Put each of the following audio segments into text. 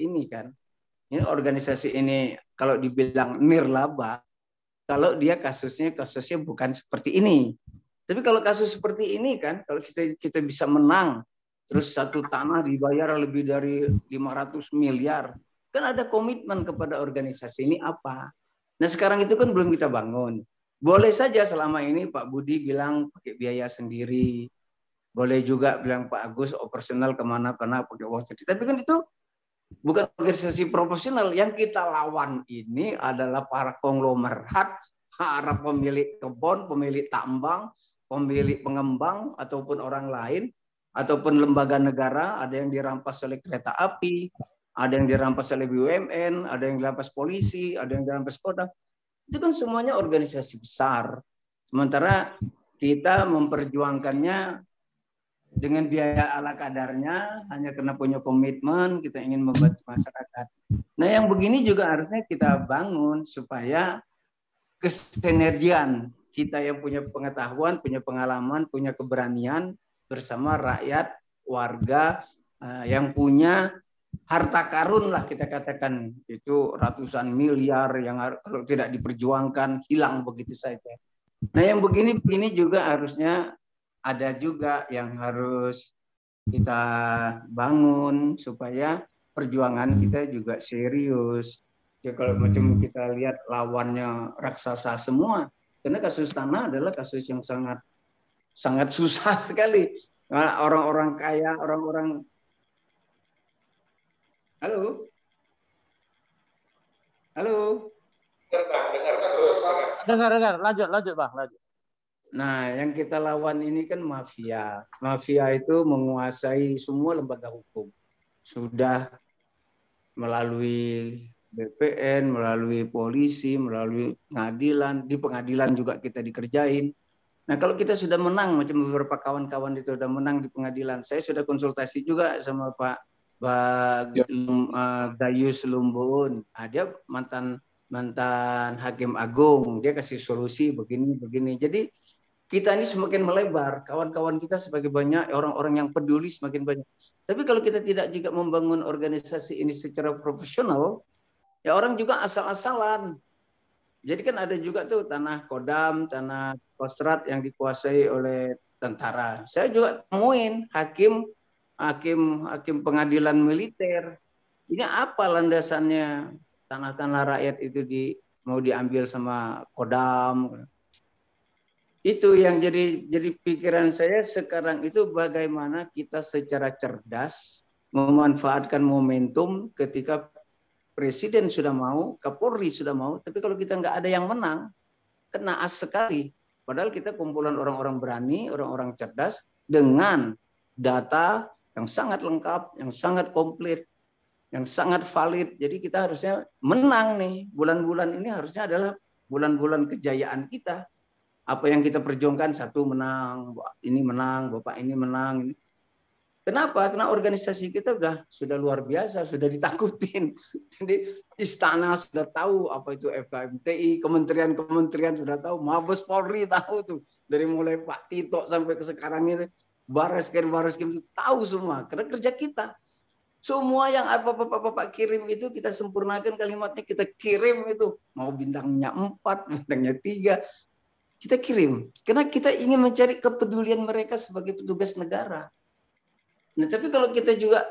ini kan. Ini organisasi ini kalau dibilang nirlaba, kalau dia kasusnya bukan seperti ini. Tapi kalau kasus seperti ini kan, kalau kita bisa menang, terus satu tanah dibayar lebih dari 500 miliar, kan ada komitmen kepada organisasi ini apa. Nah sekarang itu kan belum kita bangun. Boleh saja selama ini Pak Budi bilang pakai biaya sendiri, boleh juga bilang Pak Agus operasional kemana-mana pakai uang sendiri. Tapi kan itu bukan organisasi profesional. Yang kita lawan ini adalah para konglomerat, para pemilik kebun, pemilik tambang, pemilik pengembang, ataupun orang lain, ataupun lembaga negara. Ada yang dirampas oleh kereta api, ada yang dirampas oleh BUMN, ada yang dirampas polisi, ada yang dirampas Kodam. Itu kan semuanya organisasi besar. Sementara kita memperjuangkannya dengan biaya ala kadarnya, hanya karena punya komitmen, kita ingin membantu masyarakat. Nah yang begini juga harusnya kita bangun supaya kesinergian kita yang punya pengetahuan, punya pengalaman, punya keberanian bersama rakyat, warga yang punya harta karun lah kita katakan, itu ratusan miliar yang kalau tidak diperjuangkan hilang begitu saja. Nah yang begini juga harusnya ada juga yang harus kita bangun supaya perjuangan kita juga serius. Ya, kalau macam kita lihat lawannya raksasa semua, karena kasus tanah adalah kasus yang sangat susah sekali. Orang-orang kaya, orang-orang. Halo, halo. Dengar, lanjut bang, lanjut. Nah, yang kita lawan ini kan mafia. Mafia itu menguasai semua lembaga hukum. Sudah melalui BPN, melalui polisi, melalui pengadilan. Di pengadilan juga kita dikerjain. Nah, kalau kita sudah menang, macam beberapa kawan-kawan itu sudah menang di pengadilan. Saya sudah konsultasi juga sama Pak Gayus Lumbun. Dia mantan hakim agung. Dia kasih solusi begini. Jadi kita ini semakin melebar, kawan-kawan kita semakin banyak, orang-orang yang peduli semakin banyak. Tapi kalau kita tidak juga membangun organisasi ini secara profesional, ya orang juga asal-asalan. Jadi kan ada juga tuh tanah Kodam, tanah Kostrad yang dikuasai oleh tentara. Saya juga temuin hakim pengadilan militer. Ini apa landasannya tanah-tanah rakyat itu mau diambil sama Kodam? Itu yang jadi pikiran saya sekarang itu bagaimana kita secara cerdas memanfaatkan momentum ketika Presiden sudah mau, Kapolri sudah mau, tapi kalau kita nggak ada yang menang, kena as sekali. Padahal kita kumpulan orang-orang berani, orang-orang cerdas dengan data yang sangat lengkap, yang sangat komplit, yang sangat valid. Jadi kita harusnya menang nih. Bulan-bulan ini harusnya adalah bulan-bulan kejayaan kita. Apa yang kita perjuangkan, satu menang, ini menang, Bapak ini menang. Kenapa? Karena organisasi kita sudah luar biasa, sudah ditakutin. Jadi istana sudah tahu apa itu FKMTI, kementerian-kementerian sudah tahu, Mabes Polri tahu tuh, dari mulai Pak Tito sampai ke sekarang ini, Bareskem itu tahu semua, karena kerja kita. Semua yang apa Bapak kirim itu kita sempurnakan kalimatnya, kita kirim itu, mau bintangnya 4, bintangnya 3. Kita kirim, karena kita ingin mencari kepedulian mereka sebagai petugas negara. Nah, tapi kalau kita juga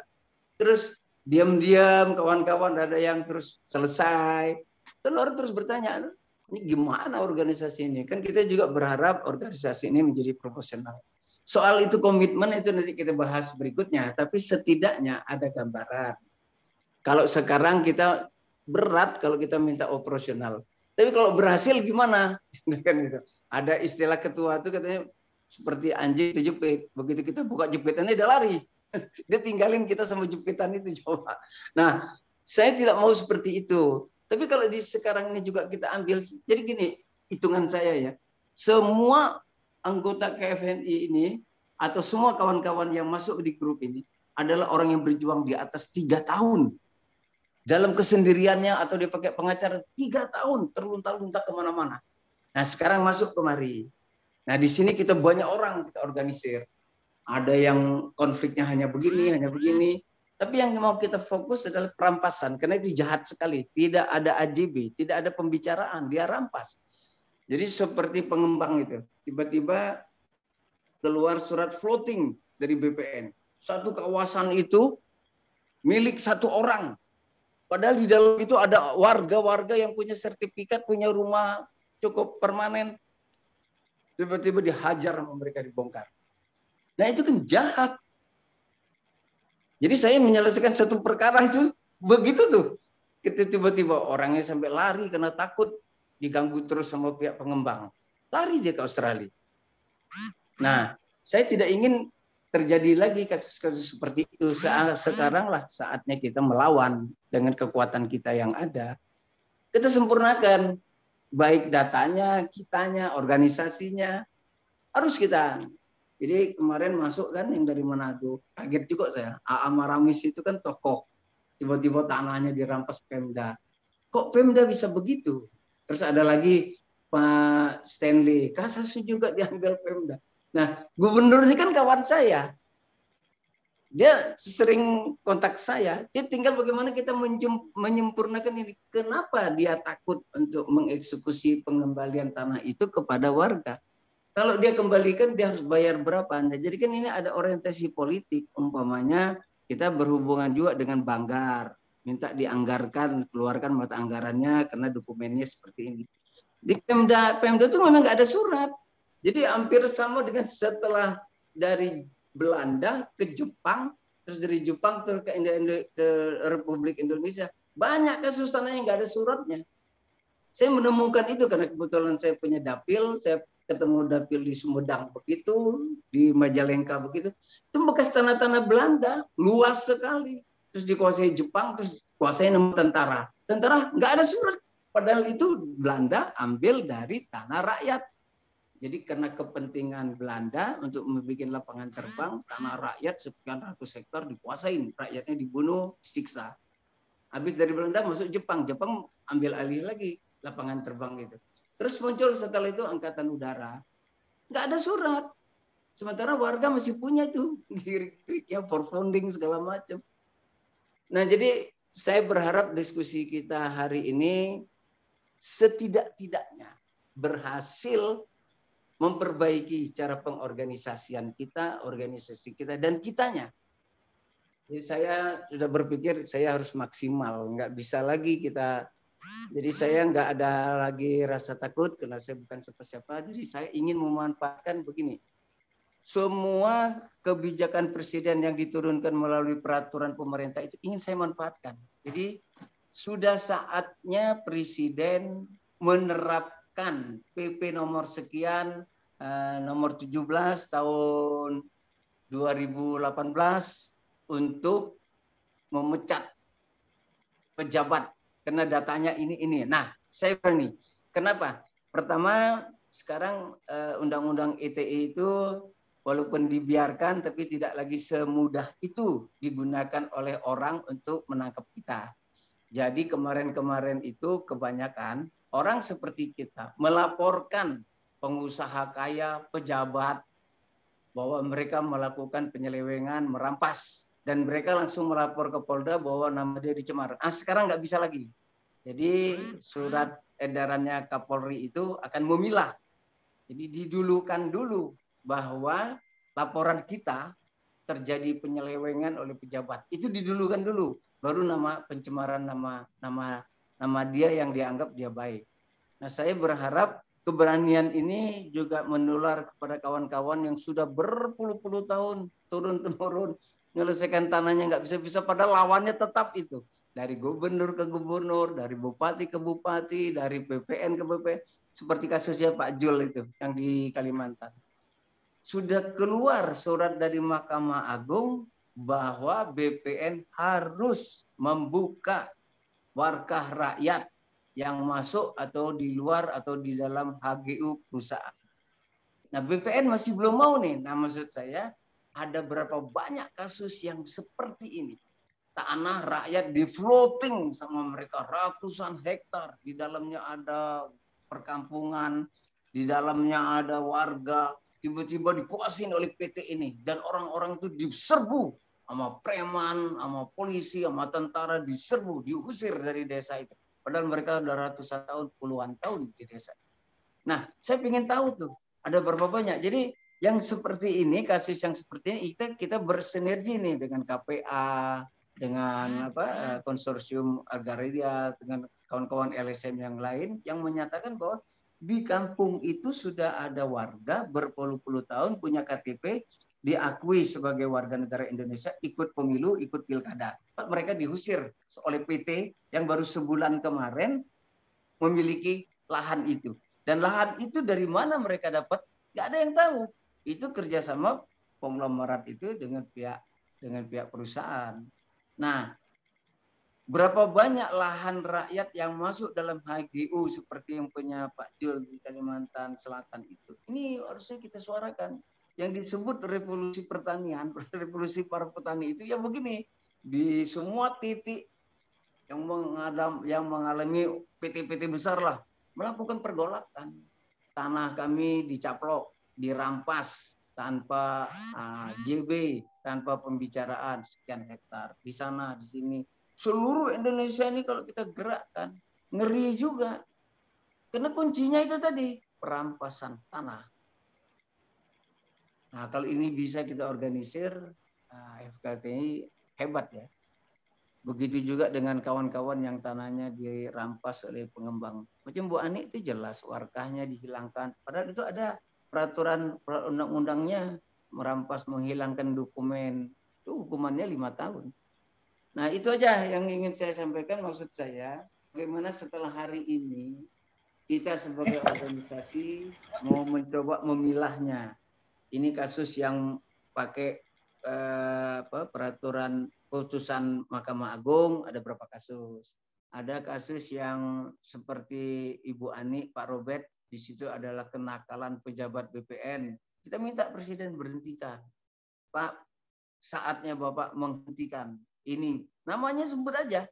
terus diam-diam, kawan-kawan ada yang terus selesai, kan orang terus bertanya, ini gimana organisasi ini? Kan kita juga berharap organisasi ini menjadi profesional. Soal itu komitmen itu nanti kita bahas berikutnya, tapi setidaknya ada gambaran. Kalau sekarang kita berat kalau kita minta operasional. Tapi kalau berhasil gimana? Kan gitu. Ada istilah ketua itu katanya seperti anjing dijepit. Begitu kita buka jepitannya dia lari. Dia tinggalin kita sama jepitan itu coba. Nah, saya tidak mau seperti itu. Tapi kalau di sekarang ini juga kita ambil, jadi gini, hitungan saya ya. Semua anggota KFNI ini atau semua kawan-kawan yang masuk di grup ini adalah orang yang berjuang di atas 3 tahun. Dalam kesendiriannya atau dia pakai pengacara 3 tahun terlunta-lunta kemana-mana. Nah sekarang masuk kemari. Nah di sini kita banyak orang kita organisir. Ada yang konfliknya hanya begini. Tapi yang mau kita fokus adalah perampasan, karena itu jahat sekali. Tidak ada AJB, tidak ada pembicaraan, dia rampas. Jadi seperti pengembang itu, tiba-tiba keluar surat floating dari BPN. Satu kawasan itu milik satu orang. Padahal di dalam itu ada warga-warga yang punya sertifikat, punya rumah cukup permanen. Tiba-tiba dihajar sama mereka, dibongkar. Nah itu kan jahat. Jadi saya menyelesaikan satu perkara itu begitu tuh. Tiba-tiba orangnya sampai lari karena takut diganggu terus sama pihak pengembang. Lari dia ke Australia. Nah, saya tidak ingin terjadi lagi kasus-kasus seperti itu. Sekarang lah saatnya kita melawan dengan kekuatan kita yang ada. Kita sempurnakan baik datanya, kitanya, organisasinya. Harus kita. Jadi kemarin masuk kan yang dari Manado. Kaget juga saya. AA Maramis itu kan tokoh. Tiba-tiba tanahnya dirampas Pemda. Kok Pemda bisa begitu? Terus ada lagi Pak Stanley. Kasus juga diambil Pemda. Nah, gubernur ini kan kawan saya. Dia sering kontak saya. Dia tinggal bagaimana kita menyempurnakan ini. Kenapa dia takut untuk mengeksekusi pengembalian tanah itu kepada warga? Kalau dia kembalikan, dia harus bayar berapa? Nah, jadi kan ini ada orientasi politik. Umpamanya kita berhubungan juga dengan Banggar. Minta dianggarkan, keluarkan mata anggarannya karena dokumennya seperti ini. Di Pemda itu memang nggak ada surat. Jadi hampir sama dengan setelah dari Belanda ke Jepang, terus dari Jepang terus ke Republik Indonesia. Banyak kasus tanah yang nggak ada suratnya. Saya menemukan itu karena kebetulan saya punya dapil, saya ketemu dapil di Sumedang begitu, di Majalengka begitu. Itu bekas tanah-tanah Belanda, luas sekali. Terus dikuasai Jepang, terus kuasai nama tentara. Tentara nggak ada surat. Padahal itu Belanda ambil dari tanah rakyat. Jadi karena kepentingan Belanda untuk membuat lapangan terbang, tanah rakyat sekian ratus hektar dikuasain. Rakyatnya dibunuh, disiksa. Habis dari Belanda masuk Jepang. Jepang ambil alih lagi lapangan terbang itu. Terus muncul setelah itu Angkatan Udara. Nggak ada surat. Sementara warga masih punya itu. Girik-giriknya, forfounding segala macam. Nah, jadi saya berharap diskusi kita hari ini setidak-tidaknya berhasil memperbaiki cara pengorganisasian kita, organisasi kita, dan kitanya. Jadi saya sudah berpikir saya harus maksimal. Nggak bisa lagi kita. Jadi saya nggak ada lagi rasa takut karena saya bukan siapa-siapa. Jadi saya ingin memanfaatkan begini. Semua kebijakan presiden yang diturunkan melalui peraturan pemerintah itu ingin saya manfaatkan. Jadi sudah saatnya presiden menerapkan PP nomor sekian, nomor 17 tahun 2018 untuk memecat pejabat karena datanya ini. Nah, saya berani. Kenapa? Pertama, sekarang undang-undang ITE itu walaupun dibiarkan tapi tidak lagi semudah itu digunakan oleh orang untuk menangkap kita. Jadi kemarin-kemarin itu kebanyakan orang seperti kita melaporkan pengusaha kaya, pejabat bahwa mereka melakukan penyelewengan, merampas. Dan mereka langsung melapor ke Polda bahwa nama dia dicemar. Sekarang nggak bisa lagi. Jadi surat edarannya Kapolri itu akan memilah. Jadi didulukan dulu bahwa laporan kita terjadi penyelewengan oleh pejabat. Itu didulukan dulu. Baru nama pencemaran nama dia yang dianggap dia baik. Nah, saya berharap keberanian ini juga menular kepada kawan-kawan yang sudah berpuluh-puluh tahun turun-temurun menyelesaikan tanahnya nggak bisa-bisa, padahal lawannya tetap itu. Dari gubernur ke gubernur, dari bupati ke bupati, dari BPN ke BPN. Seperti kasusnya Pak Jul itu yang di Kalimantan. Sudah keluar surat dari Mahkamah Agung bahwa BPN harus membuka warkah rakyat yang masuk atau di luar atau di dalam HGU perusahaan. Nah, BPN masih belum mau nih. Nah, maksud saya ada berapa banyak kasus yang seperti ini. Tanah rakyat di floating sama mereka ratusan hektar. Di dalamnya ada perkampungan, di dalamnya ada warga, tiba-tiba dikuasain oleh PT ini. Dan orang-orang itu diserbu sama preman, sama polisi, sama tentara diserbu, diusir dari desa itu. Padahal mereka sudah ratusan tahun, puluhan tahun di desa. Nah, saya ingin tahu tuh, ada berapa banyak. Jadi yang seperti ini, kasus yang seperti ini, kita bersinergi nih dengan KPA, dengan konsorsium Agraria, dengan kawan-kawan LSM yang lain, yang menyatakan bahwa di kampung itu sudah ada warga berpuluh-puluh tahun punya KTP, diakui sebagai warga negara Indonesia, ikut pemilu, ikut pilkada. Mereka diusir oleh PT yang baru sebulan kemarin memiliki lahan itu. Dan lahan itu dari mana mereka dapat? Nggak ada yang tahu. Itu kerjasama konglomerat itu dengan pihak perusahaan. Nah, berapa banyak lahan rakyat yang masuk dalam HGU seperti yang punya Pak Jul di Kalimantan Selatan itu? Ini harusnya kita suarakan. Yang disebut revolusi pertanian, revolusi para petani itu ya begini, di semua titik yang mengalami PT-PT besar lah melakukan pergolakan. Tanah kami dicaplok, dirampas tanpa JB, tanpa pembicaraan sekian hektar. Di sana, di sini. Seluruh Indonesia ini kalau kita gerakkan, ngeri juga. Karena kuncinya itu tadi, perampasan tanah. Nah, kalau ini bisa kita organisir, FKTI hebat ya. Begitu juga dengan kawan-kawan yang tanahnya dirampas oleh pengembang. Macam Bu Ani itu jelas warkahnya dihilangkan. Padahal itu ada peraturan undang-undangnya, merampas menghilangkan dokumen. Itu hukumannya 5 tahun. Nah itu aja yang ingin saya sampaikan. Maksud saya bagaimana setelah hari ini kita sebagai organisasi mau mencoba memilahnya. Ini kasus yang pakai peraturan putusan Mahkamah Agung, ada berapa kasus. Ada kasus yang seperti Ibu Ani, Pak Robert, di situ adalah kenakalan pejabat BPN. Kita minta Presiden berhentikan. Pak, saatnya Bapak menghentikan. Ini namanya sebut aja.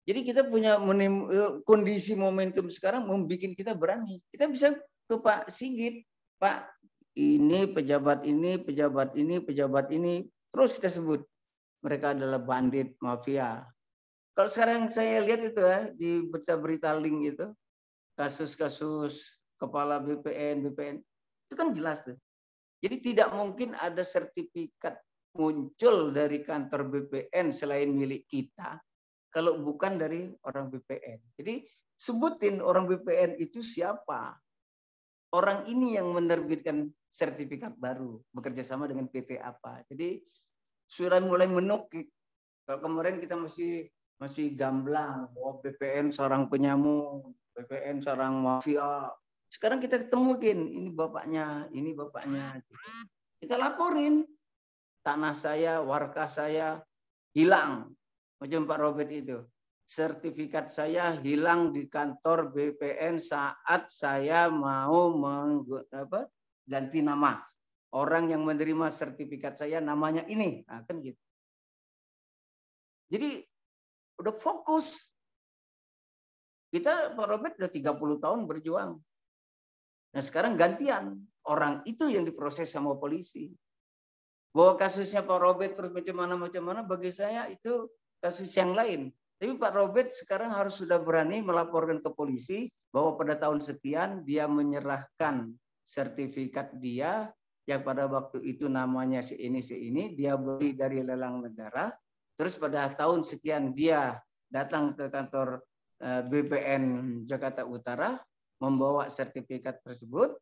Jadi kita punya kondisi momentum sekarang membuat kita berani. Kita bisa ke Pak Sigit, Pak, ini pejabat ini, pejabat ini, pejabat ini, terus kita sebut mereka adalah bandit, mafia. Kalau sekarang saya lihat itu ya di berita-berita link itu, kasus-kasus kepala BPN itu kan jelas tuh. Jadi tidak mungkin ada sertifikat muncul dari kantor BPN selain milik kita kalau bukan dari orang BPN. Jadi sebutin orang BPN itu siapa. Orang ini yang menerbitkan sertifikat baru, bekerja sama dengan PT apa. Jadi sudah mulai menukik. Kalau kemarin kita masih gamblang, bahwa BPN seorang penyamun, BPN seorang mafia. Sekarang kita ketemuin, ini bapaknya, ini bapaknya. Kita laporin, tanah saya, warga saya hilang. Macam Pak Robert itu. Sertifikat saya hilang di kantor BPN saat saya mau ganti nama. Orang yang menerima sertifikat saya namanya ini. Nah, kan gitu. Jadi udah fokus. Kita Pak Robert udah 30 tahun berjuang. Nah sekarang gantian. Orang itu yang diproses sama polisi. Bahwa kasusnya Pak Robert terus macam mana bagi saya itu kasus yang lain. Tapi Pak Robert sekarang harus sudah berani melaporkan ke polisi bahwa pada tahun sekian dia menyerahkan sertifikat dia yang pada waktu itu namanya si ini dia beli dari lelang negara. Terus pada tahun sekian dia datang ke kantor BPN Jakarta Utara membawa sertifikat tersebut,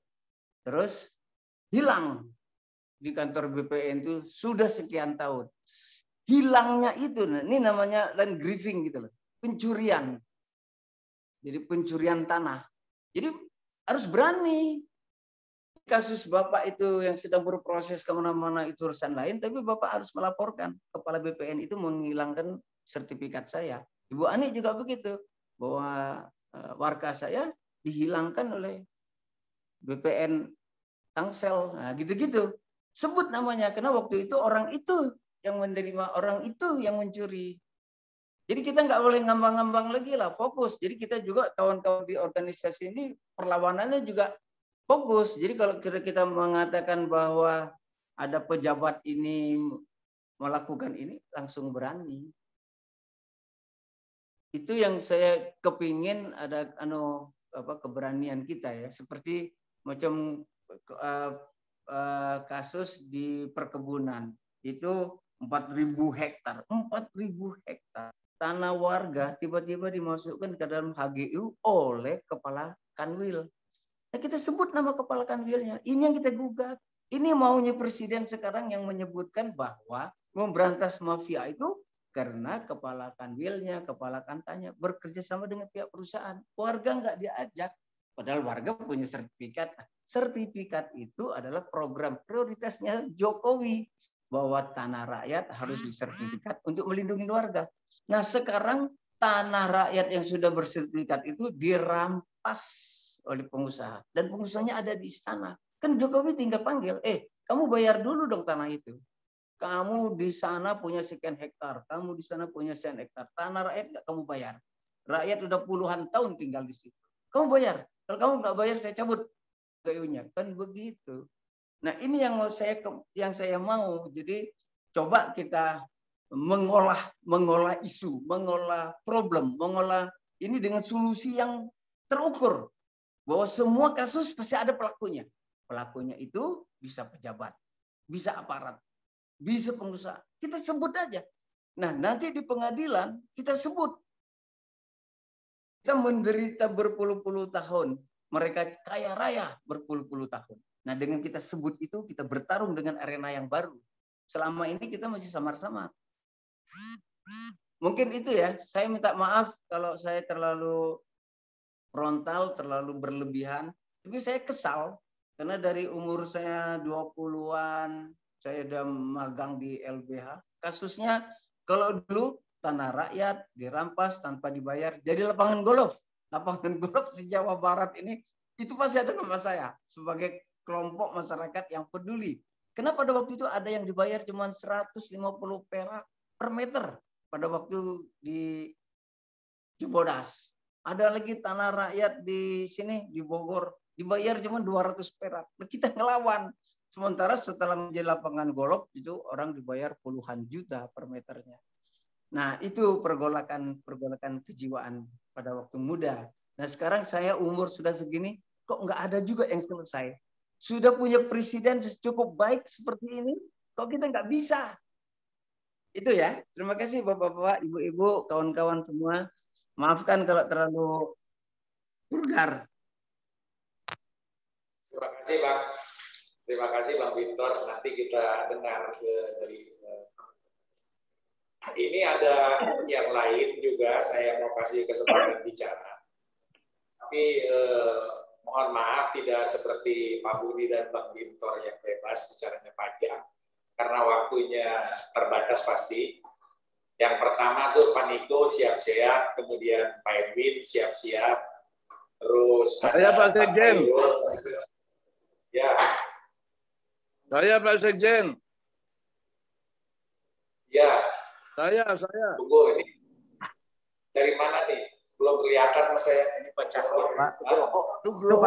terus hilang di kantor BPN itu sudah sekian tahun. Hilangnya itu, ini namanya land grieving gitu loh, pencurian. Jadi pencurian tanah. Jadi harus berani. Kasus Bapak itu yang sedang berproses kemana-mana itu urusan lain, tapi Bapak harus melaporkan. Kepala BPN itu menghilangkan sertifikat saya. Ibu Ani juga begitu, bahwa warga saya dihilangkan oleh BPN Tangsel. Nah, gitu-gitu. Sebut namanya, karena waktu itu orang itu yang menerima, orang itu yang mencuri. Jadi kita nggak boleh ngambang-ngambang lagi lah, fokus. Jadi kita juga kawan-kawan di organisasi ini perlawanannya juga fokus. Jadi kalau kita mengatakan bahwa ada pejabat ini melakukan ini langsung berani. Itu yang saya kepingin ada keberanian kita ya, seperti macam kasus di perkebunan itu 4.000 hektar, 4.000 hektar tanah warga tiba-tiba dimasukkan ke dalam HGU oleh kepala Kanwil. Nah, kita sebut nama kepala Kanwilnya. Ini yang kita gugat. Ini maunya presiden sekarang yang menyebutkan bahwa memberantas mafia itu karena kepala Kanwilnya, kepala Kantanya bekerja sama dengan pihak perusahaan. Warga nggak diajak. Padahal warga punya sertifikat. Sertifikat itu adalah program prioritasnya Jokowi. Bahwa tanah rakyat harus disertifikat untuk melindungi warga. Nah sekarang tanah rakyat yang sudah bersertifikat itu dirampas oleh pengusaha. Dan pengusahanya ada di istana. Kan Jokowi tinggal panggil, kamu bayar dulu dong tanah itu. Kamu di sana punya sekian hektar, kamu di sana punya sekian hektar. Tanah rakyat nggak kamu bayar. Rakyat udah puluhan tahun tinggal di situ. Kamu bayar. Kalau kamu nggak bayar, saya cabut PU-nya. Kan begitu. Nah ini yang saya mau. Jadi coba kita mengolah isu, mengolah problem, mengolah ini dengan solusi yang terukur. Bahwa semua kasus pasti ada pelakunya. Pelakunya itu bisa pejabat, bisa aparat, bisa pengusaha. Kita sebut aja. Nah, nanti di pengadilan kita sebut. Kita menderita berpuluh-puluh tahun. Mereka kaya raya berpuluh-puluh tahun. Nah, dengan kita sebut itu, kita bertarung dengan arena yang baru. Selama ini kita masih samar-samar. Mungkin itu ya. Saya minta maaf kalau saya terlalu frontal, terlalu berlebihan. Tapi saya kesal. Karena dari umur saya 20-an, saya udah magang di LBH. Kasusnya kalau dulu tanah rakyat dirampas tanpa dibayar. Jadi lapangan golf. Lapangan golf di Jawa Barat ini, itu pasti ada nama saya. Sebagai kelompok masyarakat yang peduli. Kenapa pada waktu itu ada yang dibayar cuma 150 perak per meter. Pada waktu di Cibodas. Ada lagi tanah rakyat di sini, di Bogor. Dibayar cuma 200 perak. Kita ngelawan. Sementara setelah menjadi lapangan golf, itu orang dibayar puluhan juta per meternya. Nah, itu pergolakan kejiwaan pada waktu muda. Nah, sekarang saya umur sudah segini, kok nggak ada juga yang selesai. Sudah punya presiden cukup baik seperti ini, kok kita nggak bisa? Itu ya. Terima kasih Bapak-bapak, Ibu-ibu, kawan-kawan semua. Maafkan kalau terlalu vulgar. Terima kasih Bang. Terima kasih Bang Victor. Nanti kita dengar dari ini ada yang lain juga. Saya mau kasih kesempatan bicara. Tapi mohon maaf tidak seperti Pak Budi dan Bang Victor yang bebas bicaranya panjang karena waktunya terbatas pasti. Yang pertama tuh Pak Niko siap-siap, kemudian Pak Edwin siap-siap, terus saya Pak Sekjen. Ya. Saya Pak Sekjen. Ya. Saya. Tunggu ini. Dari mana nih? Belum kelihatan Mas saya. Ini Pak Cahyo. Pak Nugroho.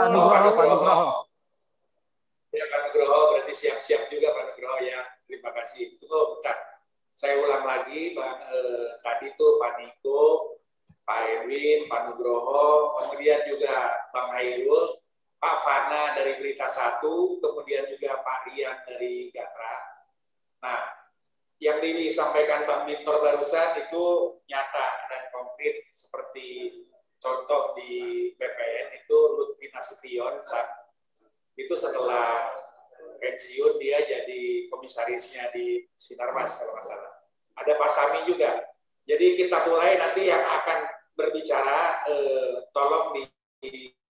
Ya Pak Nugroho, berarti siap-siap juga Pak Nugroho ya. Terima kasih. Tunggu bentar. Saya ulang lagi, tadi tuh Pak Niko, Pak Edwin, Pak Nugroho, kemudian juga Bang Hairul, Pak Fana dari Berita Satu, kemudian juga Pak Rian dari Gatra. Nah, yang disampaikan Bang Victor barusan itu nyata dan konkret seperti contoh di BPN itu Lutfi Nasution, itu setelah pensiun dia jadi komisarisnya di Sinarmas kalau nggak salah. Ada Pak Sami juga. Jadi kita mulai nanti yang akan berbicara tolong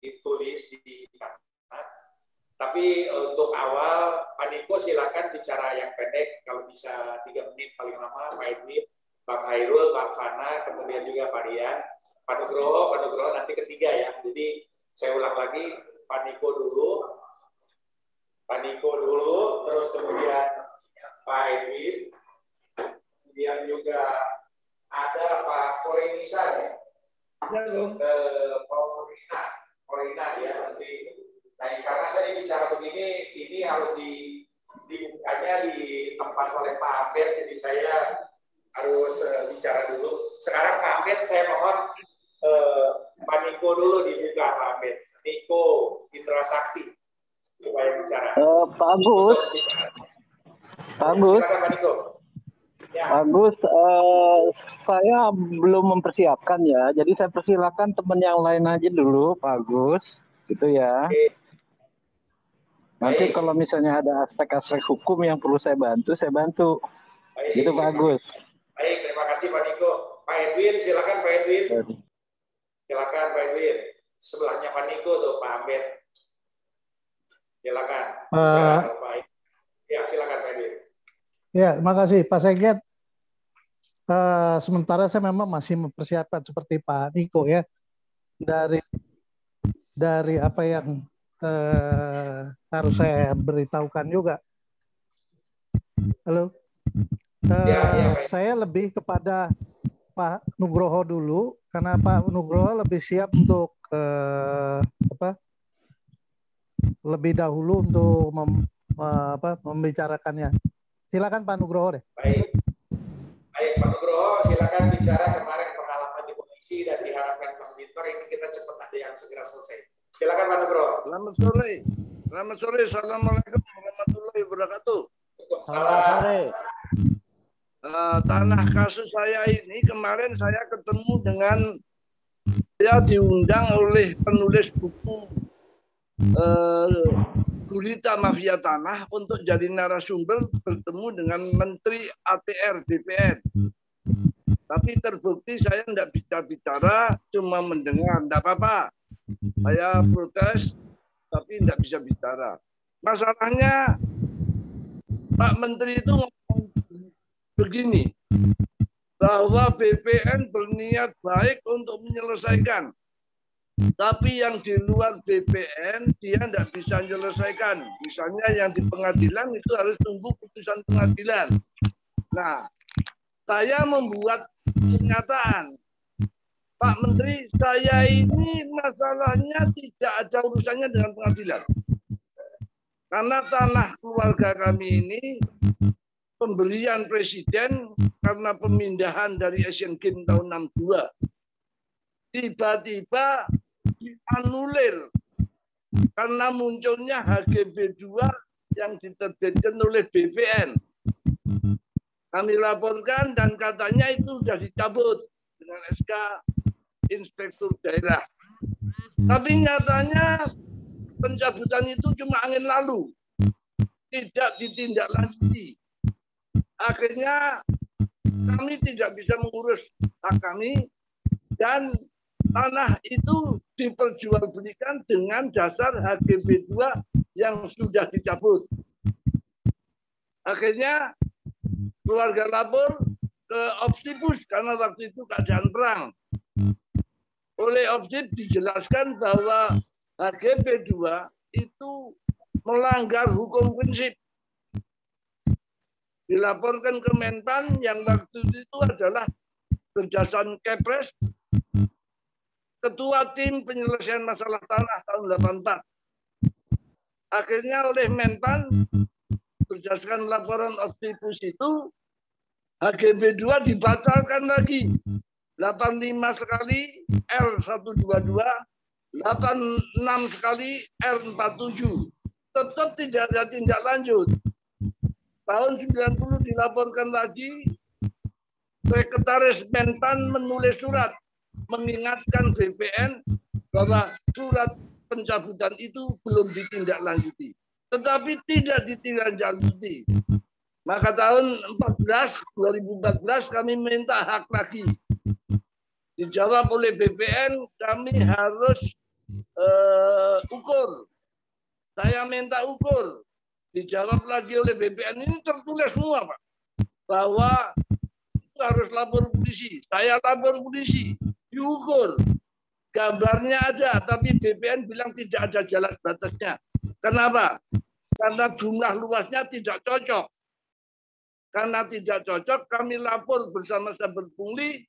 ditulis di kanan. Tapi untuk awal Pak Niko silakan bicara yang pendek kalau bisa 3 menit paling lama. Pak Edwin, Bang Hairul, Bang Fana, kemudian juga Pak Rian, Pak Nugroho nanti ketiga ya. Jadi saya ulang lagi Pak Niko dulu, terus kemudian Pak Edwin, kemudian juga ada Pak Korinisa ya, Korina ya nanti. Nah karena saya bicara begini, ini harus dibukanya di tempat oleh Pak Ahmed, jadi saya harus bicara dulu. Sekarang Pak Ahmed, saya mohon Pak Niko dulu dibuka, Pak Ahmed. Niko Indra Sakti supaya bicara. Pak Agus. Pak Agus. Silakan Pak Niko. Ya. Pak Agus, saya belum mempersiapkan ya, jadi saya persilakan teman yang lain aja dulu, Pak Agus, gitu ya. Oke. Nanti Baik. kalau misalnya ada aspek-aspek hukum yang perlu saya bantu, saya bantu. Baik. Gitu Pak Agus. Baik, terima kasih Pak Niko. Pak Edwin, silakan Pak Edwin. Silakan Pak Edwin. Sebelahnya Pak Niko tuh Pak Ahmed. Silakan. Ya, silakan Pak Edwin. Ya, terima kasih Pak Sekjen. Sementara saya memang masih mempersiapkan seperti Pak Niko ya, dari apa yang harus saya beritahukan juga. Halo, saya lebih kepada Pak Nugroho dulu, karena Pak Nugroho lebih siap untuk lebih dahulu untuk membicarakannya. Silakan Pak Nugroho deh. Baik. Baik, Pak Nugroho, silakan bicara kemarin pengalaman di komisi dan diharapkan Pak Victor ini kita cepat ada yang segera selesai. Silakan Pak Nugroho. Selamat sore. Selamat sore. Assalamualaikum warahmatullahi wabarakatuh. Selamat sore. Tanah kasus saya ini kemarin saya ketemu dengan, saya diundang oleh penulis buku Gurita Mafia Tanah untuk jadi narasumber bertemu dengan Menteri ATR DPR. Tapi terbukti saya tidak bisa bicara, cuma mendengar. Tidak apa-apa. Saya protes, tapi tidak bisa bicara. Masalahnya Pak Menteri itu ngomong begini, bahwa BPN berniat baik untuk menyelesaikan. Tapi yang di luar BPN dia tidak bisa menyelesaikan. Misalnya yang di pengadilan itu harus tunggu putusan pengadilan. Nah, saya membuat pernyataan, Pak Menteri, saya ini masalahnya tidak ada urusannya dengan pengadilan. Karena tanah keluarga kami ini pemberian presiden karena pemindahan dari Asian Games tahun 62. Tiba-tiba dianulir karena munculnya HGB 2 yang diterbitkan oleh BPN. Kami laporkan dan katanya itu sudah dicabut dengan SK Inspektur Daerah. Tapi nyatanya pencabutan itu cuma angin lalu, tidak ditindaklanjuti. Akhirnya kami tidak bisa mengurus hak kami dan tanah itu diperjualbelikan dengan dasar HGB 2 yang sudah dicabut. Akhirnya keluarga lapor ke Opsipus karena waktu itu keadaan perang. Oleh Opsip dijelaskan bahwa HGB 2 itu melanggar hukum prinsip. Dilaporkan ke Mentan yang waktu itu adalah berdasarkan Kepres, Ketua Tim Penyelesaian Masalah Tanah tahun 84. Akhirnya oleh Mentan, berdasarkan laporan Opsipus itu, HGB 2 dibatalkan lagi. 85 sekali R122, 86 sekali R47. Tetap tidak ada tindak lanjut. Tahun 90 dilaporkan lagi, Sekretaris Mentan menulis surat mengingatkan BPN bahwa surat pencabutan itu belum ditindaklanjuti. Tetapi tidak ditindaklanjuti. Maka tahun 2014 kami minta hak lagi. Dijawab oleh BPN, kami harus ukur. Saya minta ukur. Dijawab lagi oleh BPN, ini tertulis semua Pak. Bahwa itu harus lapor polisi. Saya lapor polisi. Diukur. Gambarnya ada, tapi BPN bilang tidak ada jelas batasnya. Kenapa? Karena jumlah luasnya tidak cocok. Karena tidak cocok, kami lapor bersama Saber Pungli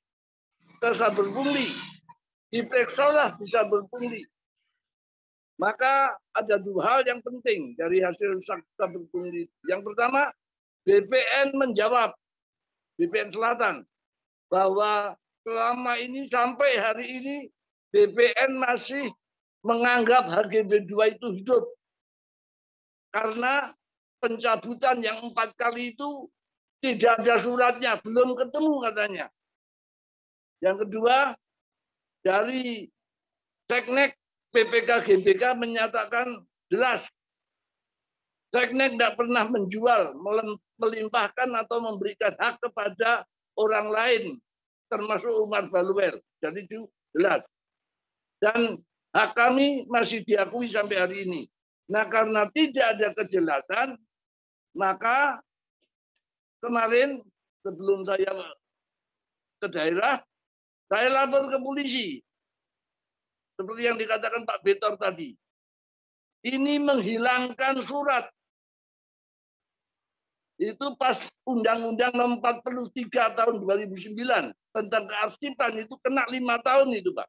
ke Saber Pungli. Diperiksalah bisa berpungli. Maka ada dua hal yang penting dari hasil fakta berkumpul. Yang pertama, BPN menjawab, BPN Selatan, bahwa selama ini sampai hari ini BPN masih menganggap HGB 2 itu hidup. Karena pencabutan yang 4 kali itu tidak ada suratnya, belum ketemu katanya. Yang kedua, dari Seknek PPK GBK menyatakan jelas Seknek tidak pernah menjual, melimpahkan atau memberikan hak kepada orang lain, termasuk Umar Baluwer. Jadi itu jelas. Dan hak kami masih diakui sampai hari ini. Nah, karena tidak ada kejelasan, maka kemarin sebelum saya ke daerah, saya lapor ke polisi. Seperti yang dikatakan Pak Betor tadi. Ini menghilangkan surat. Itu pas Undang-Undang Nomor 43 tahun 2009 tentang kearsipan itu kena 5 tahun itu, Pak.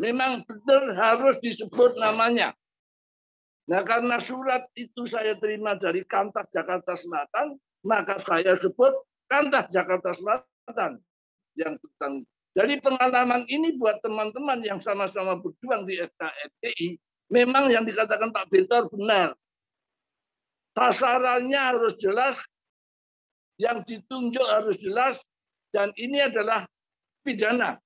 Memang betul harus disebut namanya. Nah, karena surat itu saya terima dari Kantas Jakarta Selatan, maka saya sebut Kantas Jakarta Selatan yang tentang. Jadi pengalaman ini buat teman-teman yang sama-sama berjuang di FKFTI, memang yang dikatakan Pak Betor benar. Sasarannya harus jelas, yang ditunjuk harus jelas, dan ini adalah pidana.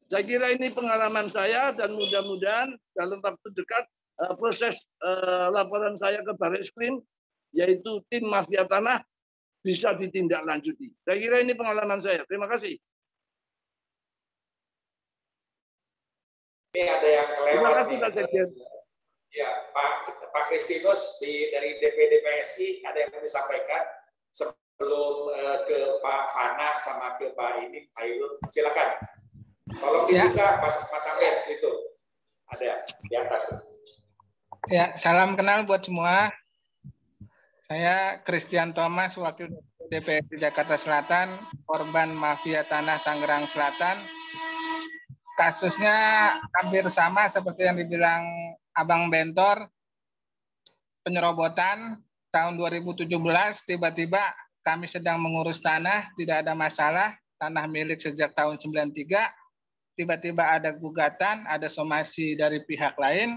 Saya kira ini pengalaman saya, dan mudah-mudahan dalam waktu dekat proses laporan saya ke Barreskrim, yaitu tim mafia tanah, bisa ditindaklanjuti. Saya kira ini pengalaman saya. Terima kasih. Ini ada yang kelewat. Terima kasih Pak Sekjen. Ya, Pak Kristinus dari DPD PSI ada yang mau disampaikan sebelum ke Pak Fana sama ke Pak ini, Khairul. Silakan. Tolong dibuka, Mas Ahmed itu ada di atas. Ya, salam kenal buat semua. Saya Christian Thomas, Wakil DPRD Jakarta Selatan, korban mafia tanah Tangerang Selatan. Kasusnya hampir sama seperti yang dibilang Abang Bentor. Penyerobotan tahun 2017, tiba-tiba kami sedang mengurus tanah, tidak ada masalah, tanah milik sejak tahun 93, tiba-tiba ada gugatan, ada somasi dari pihak lain,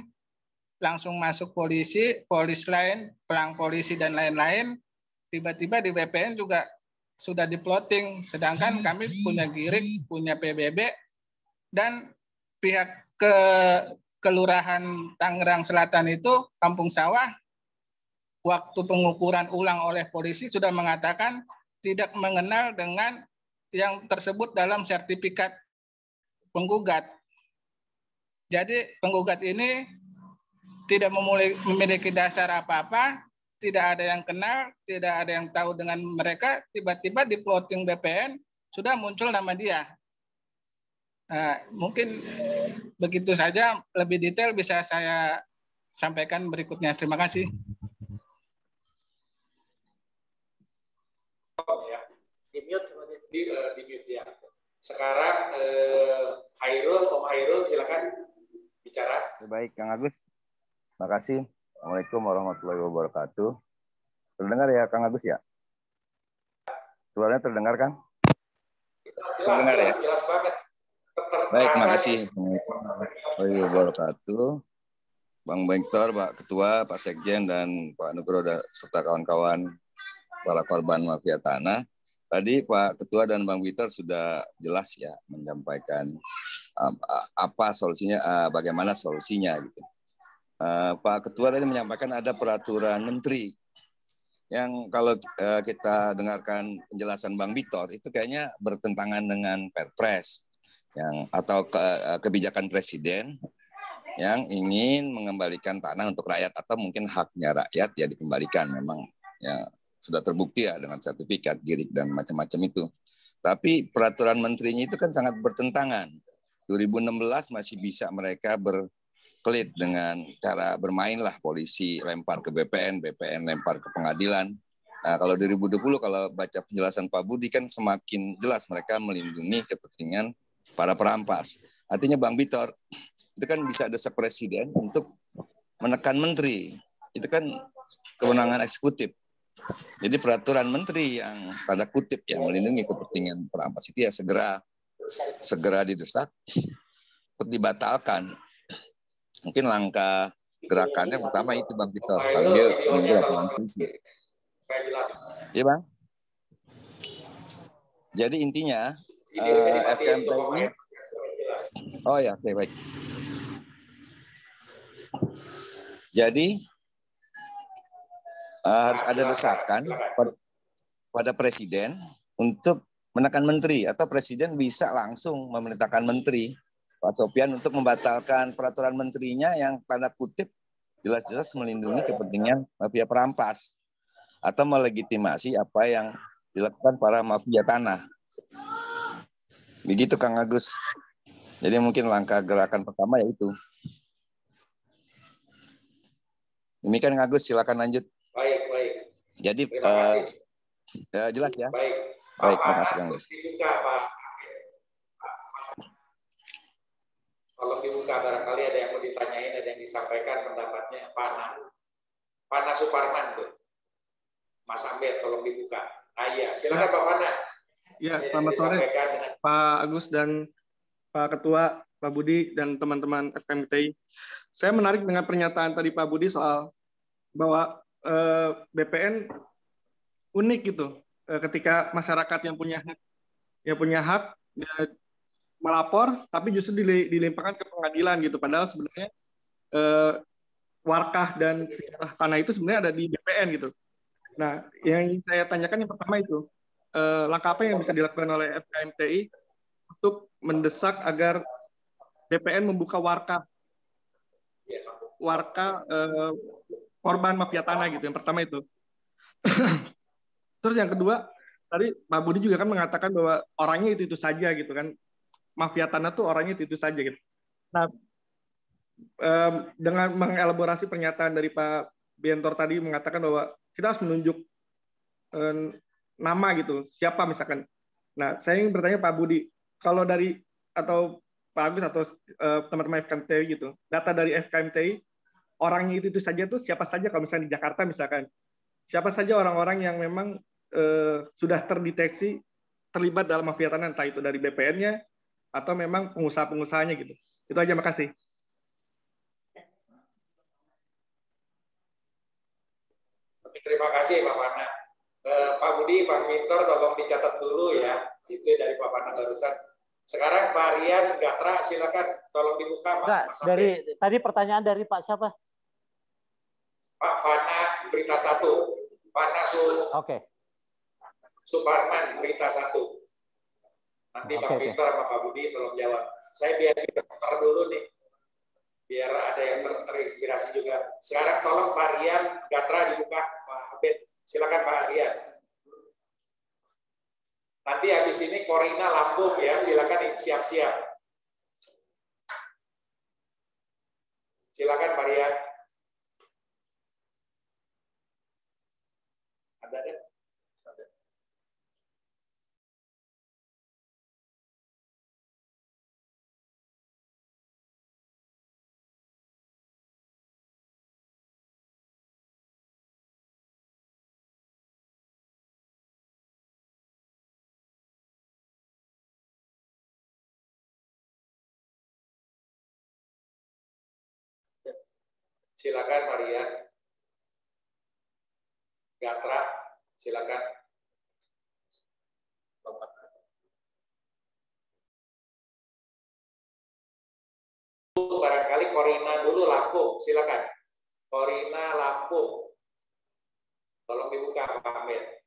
langsung masuk polisi, polis lain, pelang polisi dan lain-lain, tiba-tiba di BPN juga sudah diploting, sedangkan kami punya girik, punya PBB, dan pihak Kelurahan Tangerang Selatan itu, Kampung Sawah, waktu pengukuran ulang oleh polisi sudah mengatakan tidak mengenal dengan yang tersebut dalam sertifikat penggugat. Jadi penggugat ini tidak memiliki dasar apa-apa, tidak ada yang kenal, tidak ada yang tahu dengan mereka, tiba-tiba di plotting BPN sudah muncul nama dia. Nah, mungkin begitu saja, lebih detail bisa saya sampaikan berikutnya. Terima kasih. Di mute ya. Sekarang Om Hairul silakan bicara. Baik, Kang Agus. Terima kasih. Assalamualaikum warahmatullahi wabarakatuh. Terdengar ya, Kang Agus ya? Suaranya terdengar, Kang? Terdengar ya? Jelas banget. Baik, terima kasih. Assalamualaikum warahmatullahi wabarakatuh. Bang Bentor, Pak Ketua, Pak Sekjen, dan Pak Nugroho serta kawan-kawan para korban mafia tanah. Tadi Pak Ketua dan Bang Bentor sudah jelas ya menyampaikan apa solusinya, bagaimana solusinya gitu. Pak Ketua tadi menyampaikan ada peraturan menteri yang kalau kita dengarkan penjelasan Bang Bentor itu kayaknya bertentangan dengan Perpres yang atau kebijakan presiden yang ingin mengembalikan tanah untuk rakyat atau mungkin haknya rakyat ya dikembalikan, memang ya sudah terbukti ya dengan sertifikat girik dan macam-macam itu. Tapi peraturan menterinya itu kan sangat bertentangan. 2016 masih bisa mereka berkelit dengan cara bermain lah, polisi lempar ke BPN, BPN lempar ke pengadilan. Nah, kalau 2020 kalau baca penjelasan Pak Budi kan semakin jelas mereka melindungi kepentingan para perampas. Artinya Bang Bentor, itu kan bisa desak presiden untuk menekan menteri. Itu kan kewenangan eksekutif. Jadi peraturan menteri yang tanda kutip yang melindungi kepentingan perampas itu ya segera didesak untuk dibatalkan. Mungkin langkah gerakannya pertama itu Bang Victor sambil menunggu laporan polisi. Iya Bang. Jadi intinya FKMTI. Oh ya, oke, baik. Jadi harus ada desakan pada presiden untuk menekan menteri, atau presiden bisa langsung memerintahkan menteri Pak Sopyan untuk membatalkan peraturan menterinya yang tanda kutip jelas-jelas melindungi kepentingan mafia perampas atau melegitimasi apa yang dilakukan para mafia tanah. Begitu Kang Agus. Jadi mungkin langkah gerakan pertama yaitu. Demikian Kang Agus, silakan lanjut. Baik. Jadi jelas ya. Baik, makasih Kang Agus. Kalau dibuka barangkali ada yang mau ditanyain, ada yang disampaikan pendapatnya. Pana Suparman tuh. Mas Ambed, tolong dibuka. Iya, silakan Pak Pana. Ya, selamat sore Pak Agus dan Pak Ketua, Pak Budi, dan teman-teman FKMTI. Saya menarik dengan pernyataan tadi Pak Budi soal bahwa BPN unik gitu. Ketika masyarakat yang punya hak melapor, tapi justru dilimpahkan ke pengadilan gitu. Padahal sebenarnya warkah dan tanah itu sebenarnya ada di BPN gitu. Nah, yang saya tanyakan yang pertama itu, langkah apa yang bisa dilakukan oleh FKMTI untuk mendesak agar BPN membuka warkah korban mafia tanah gitu. Yang pertama itu. Terus yang kedua, tadi Pak Budi juga kan mengatakan bahwa orangnya itu saja gitu kan. Mafia tanah tuh orangnya itu saja gitu. Nah, dengan mengelaborasi pernyataan dari Pak Biantor tadi mengatakan bahwa kita harus menunjuk nama gitu, siapa misalkan. Nah, saya ingin bertanya Pak Budi, kalau dari atau Pak Agus atau teman-teman FKMTI gitu, data dari FKMTI, orangnya itu saja tuh siapa saja kalau misalnya di Jakarta misalkan, siapa saja orang-orang yang memang sudah terdeteksi terlibat dalam mafia tanah, entah itu dari BPN-nya atau memang pengusaha-pengusahanya gitu. Itu aja, makasih. Terima kasih Pak Pana. Pak Budi, Pak Mintor, tolong dicatat dulu ya. Itu dari Pak Pana barusan. Sekarang Pak Rian Gatra, silakan tolong dibuka Mas. Tadi pertanyaan dari Pak siapa? Pak Fana Berita 1. Pana Suparman Berita 1. Nanti Pak Mintor sama Pak Budi tolong jawab. Saya biar diputar dulu nih. Biar ada yang terinspirasi juga. Sekarang tolong Pak Rian Gatra dibuka. Pak Abed, silakan Pak Rian. Nanti habis ini Korina Lampung ya, silakan siap-siap. Silakan Pak Rian. Ada deh. Silakan Maria. Gatra, silakan. Barangkali Korina dulu Lampung, silakan. Korina Lampung. Tolong dibuka Pak Ahmed.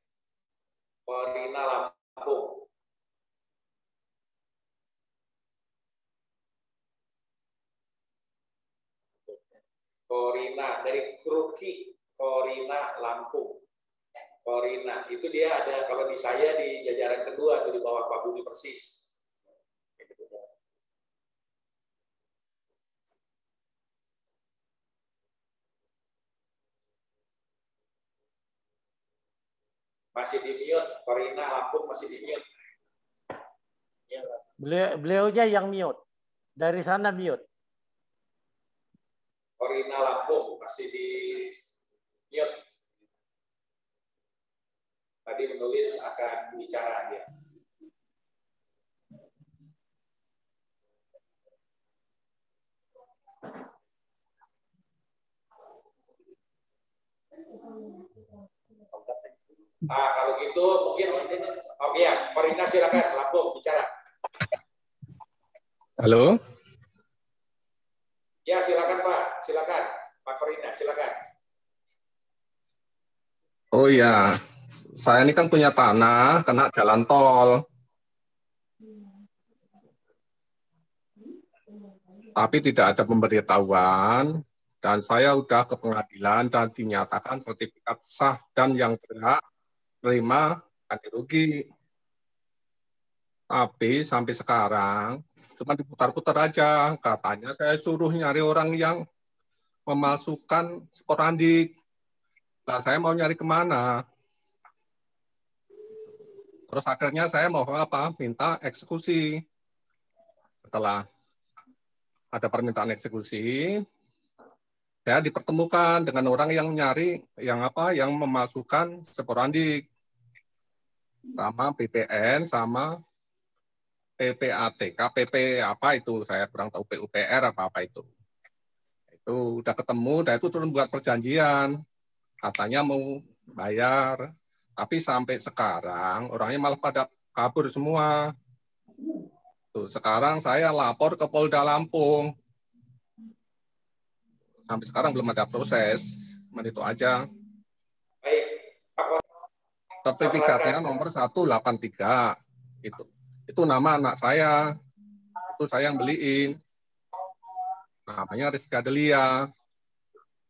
Korina Lampung. Korina dari Kruki, Korina Lampung. Korina itu dia ada kalau di saya di jajaran kedua tuh di bawah Pak Budi persis. Masih di mute, Korina Lampung masih di mute. Beliaunya yang mute. Dari sana mute. Korina Lampung masih di mute. Tadi menulis akan bicara dia. Kalau gitu mungkin oke ya, Korina silakan Lampung bicara. Halo. Ya silakan Pak, silakan Pak Korina, silakan. Oh iya, saya ini kan punya tanah kena jalan tol. Tapi tidak ada pemberitahuan dan saya udah ke pengadilan dan dinyatakan sertifikat sah dan yang berhak terima ganti rugi. Tapi sampai sekarang cuma diputar-putar aja. Katanya saya suruh nyari orang yang memalsukan sporandik. Nah, saya mau nyari kemana? Terus akhirnya saya mau apa? Minta eksekusi. Setelah ada permintaan eksekusi, saya dipertemukan dengan orang yang nyari, yang memasukkan sporandik. Sama BPN, sama PPAT, KPP apa itu, saya kurang tahu, PUPR apa itu. Itu udah ketemu, dan itu turun buat perjanjian. Katanya mau bayar, tapi sampai sekarang orangnya malah pada kabur semua. Tuh, sekarang saya lapor ke Polda Lampung. Sampai sekarang belum ada proses, itu aja. Sertifikatnya nomor 183. Itu nama anak saya. Itu saya yang beliin. Namanya Rizky Adelia.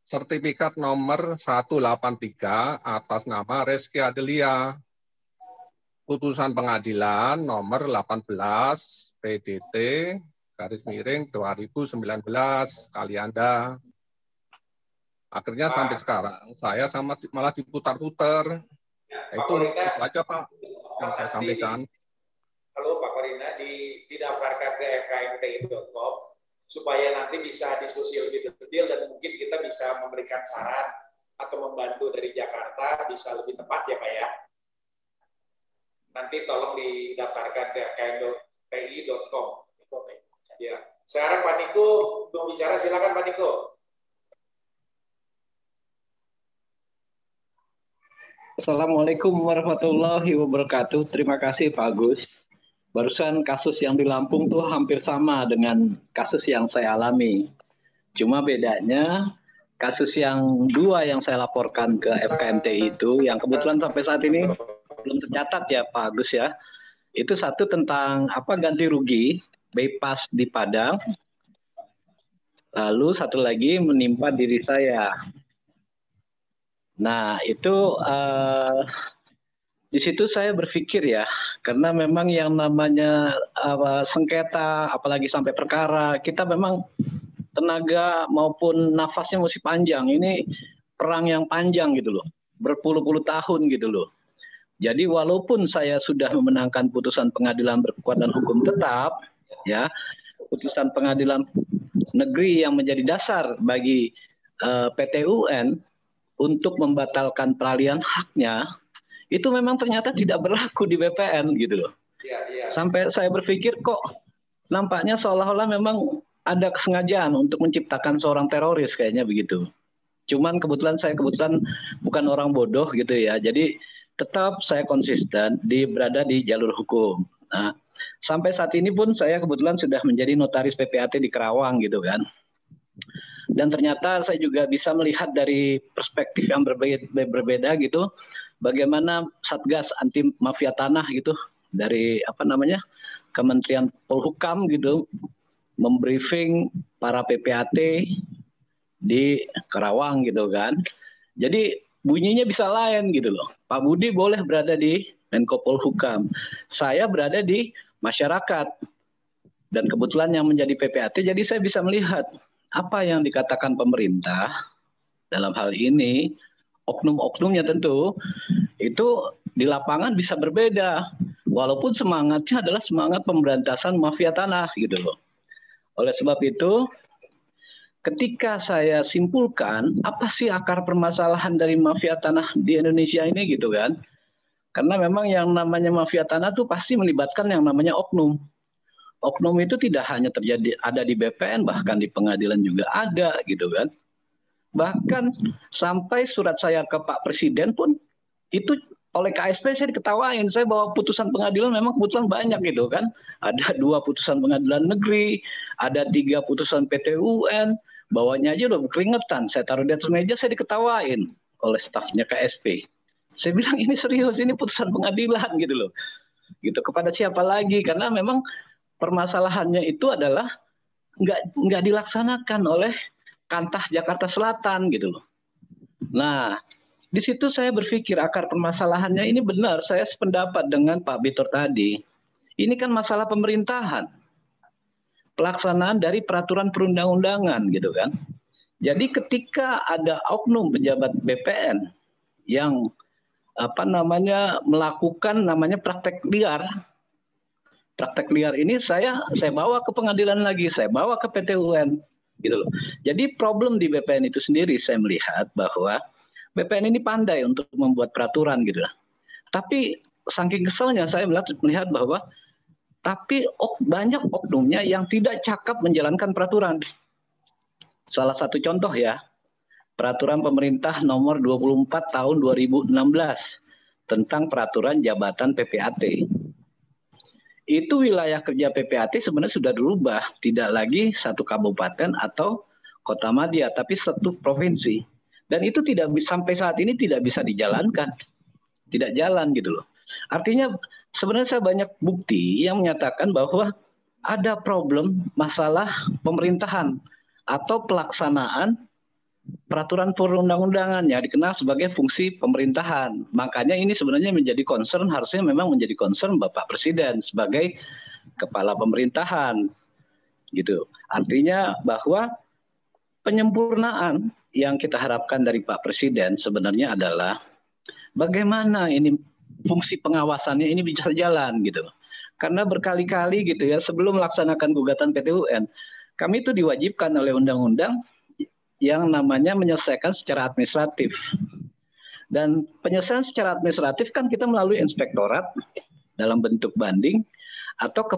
Sertifikat nomor 183 atas nama Rizky Adelia. Putusan pengadilan nomor 18 PDT /2019 Kalianda. Akhirnya sampai sekarang saya malah diputar-putar. Itu aja Pak yang saya sampaikan. Halo Pak Korina, didaftarkan ke fkmti.com supaya nanti bisa diskusi lebih detail dan mungkin kita bisa memberikan saran atau membantu dari Jakarta bisa lebih tepat ya Pak ya. Nanti tolong didaftarkan ke fkmti.com. Ya. Sekarang Pak Niko mau bicara, silakan Pak Niko. Assalamualaikum warahmatullahi wabarakatuh. Terima kasih Pak Agus. Barusan kasus yang di Lampung tuh hampir sama dengan kasus yang saya alami. Cuma bedanya kasus yang dua yang saya laporkan ke FKMTI itu, yang kebetulan sampai saat ini belum tercatat ya Pak Agus ya. Itu satu tentang ganti rugi, bypass di Padang. Lalu satu lagi menimpa diri saya. Nah itu di situ saya berpikir ya, karena memang yang namanya sengketa, apalagi sampai perkara, kita memang tenaga maupun nafasnya mesti panjang. Ini perang yang panjang gitu loh, berpuluh-puluh tahun gitu loh. Jadi walaupun saya sudah memenangkan putusan pengadilan berkekuatan hukum tetap, ya, putusan pengadilan negeri yang menjadi dasar bagi PT UN untuk membatalkan peralihan haknya, itu memang ternyata tidak berlaku di BPN gitu loh. Sampai saya berpikir kok nampaknya seolah-olah memang ada kesengajaan untuk menciptakan seorang teroris kayaknya begitu. Cuman kebetulan saya bukan orang bodoh gitu ya. Jadi tetap saya konsisten berada di jalur hukum. Nah, sampai saat ini pun saya kebetulan sudah menjadi notaris PPAT di Kerawang gitu kan. Dan ternyata saya juga bisa melihat dari perspektif yang berbeda gitu, bagaimana Satgas Anti Mafia Tanah gitu dari Kementerian Polhukam gitu membriefing para PPAT di Kerawang gitu kan. Jadi bunyinya bisa lain gitu loh. Pak Budi boleh berada di Menko Polhukam, saya berada di masyarakat. Dan kebetulan yang menjadi PPAT, jadi saya bisa melihat apa yang dikatakan pemerintah dalam hal ini, oknum-oknumnya tentu, itu di lapangan bisa berbeda. Walaupun semangatnya adalah semangat pemberantasan mafia tanah gitu loh. Oleh sebab itu, ketika saya simpulkan apa sih akar permasalahan dari mafia tanah di Indonesia ini gitu kan. Karena memang yang namanya mafia tanah tuh pasti melibatkan yang namanya oknum. Oknum itu tidak hanya terjadi ada di BPN, bahkan di pengadilan juga ada gitu kan. Bahkan sampai surat saya ke Pak Presiden pun itu oleh KSP saya diketawain. Saya bawa putusan pengadilan memang kebetulan banyak gitu kan. Ada 2 putusan pengadilan negeri, ada 3 putusan PT UN. Bawanya aja udah keringetan. Saya taruh di atas meja, saya diketawain oleh stafnya KSP. Saya bilang ini serius, ini putusan pengadilan gitu loh. Gitu kepada siapa lagi? Karena memang permasalahannya itu adalah nggak dilaksanakan oleh Kantah Jakarta Selatan gitu loh. Nah, di situ saya berpikir akar permasalahannya ini benar. Saya sependapat dengan Pak Bitor tadi. Ini kan masalah pemerintahan, pelaksanaan dari peraturan perundang-undangan gitu kan. Jadi ketika ada oknum pejabat BPN yang melakukan namanya praktek liar. Praktek liar ini saya bawa ke pengadilan lagi, saya bawa ke PT UN gitu loh. Jadi problem di BPN itu sendiri saya melihat bahwa BPN ini pandai untuk membuat peraturan gitu lah. Tapi saking keselnya saya melihat bahwa banyak oknumnya yang tidak cakap menjalankan peraturan. Salah satu contoh ya, Peraturan Pemerintah Nomor 24 Tahun 2016 tentang Peraturan Jabatan PPAT. Itu wilayah kerja PPAT sebenarnya sudah dirubah, tidak lagi satu kabupaten atau kota madya, tapi satu provinsi. Dan itu sampai saat ini tidak bisa dijalankan, tidak jalan gitu loh. Artinya sebenarnya saya banyak bukti yang menyatakan bahwa ada problem masalah pemerintahan atau pelaksanaan peraturan perundang-undangannya dikenal sebagai fungsi pemerintahan. Makanya ini sebenarnya harusnya memang menjadi concern Bapak Presiden sebagai kepala pemerintahan. Gitu. Artinya bahwa penyempurnaan yang kita harapkan dari Pak Presiden sebenarnya adalah bagaimana ini fungsi pengawasannya ini bisa jalan gitu. Karena berkali-kali gitu ya sebelum melaksanakan gugatan PT UN, kami itu diwajibkan oleh undang-undang yang namanya menyelesaikan secara administratif. Dan penyelesaian secara administratif kan kita melalui inspektorat dalam bentuk banding atau ke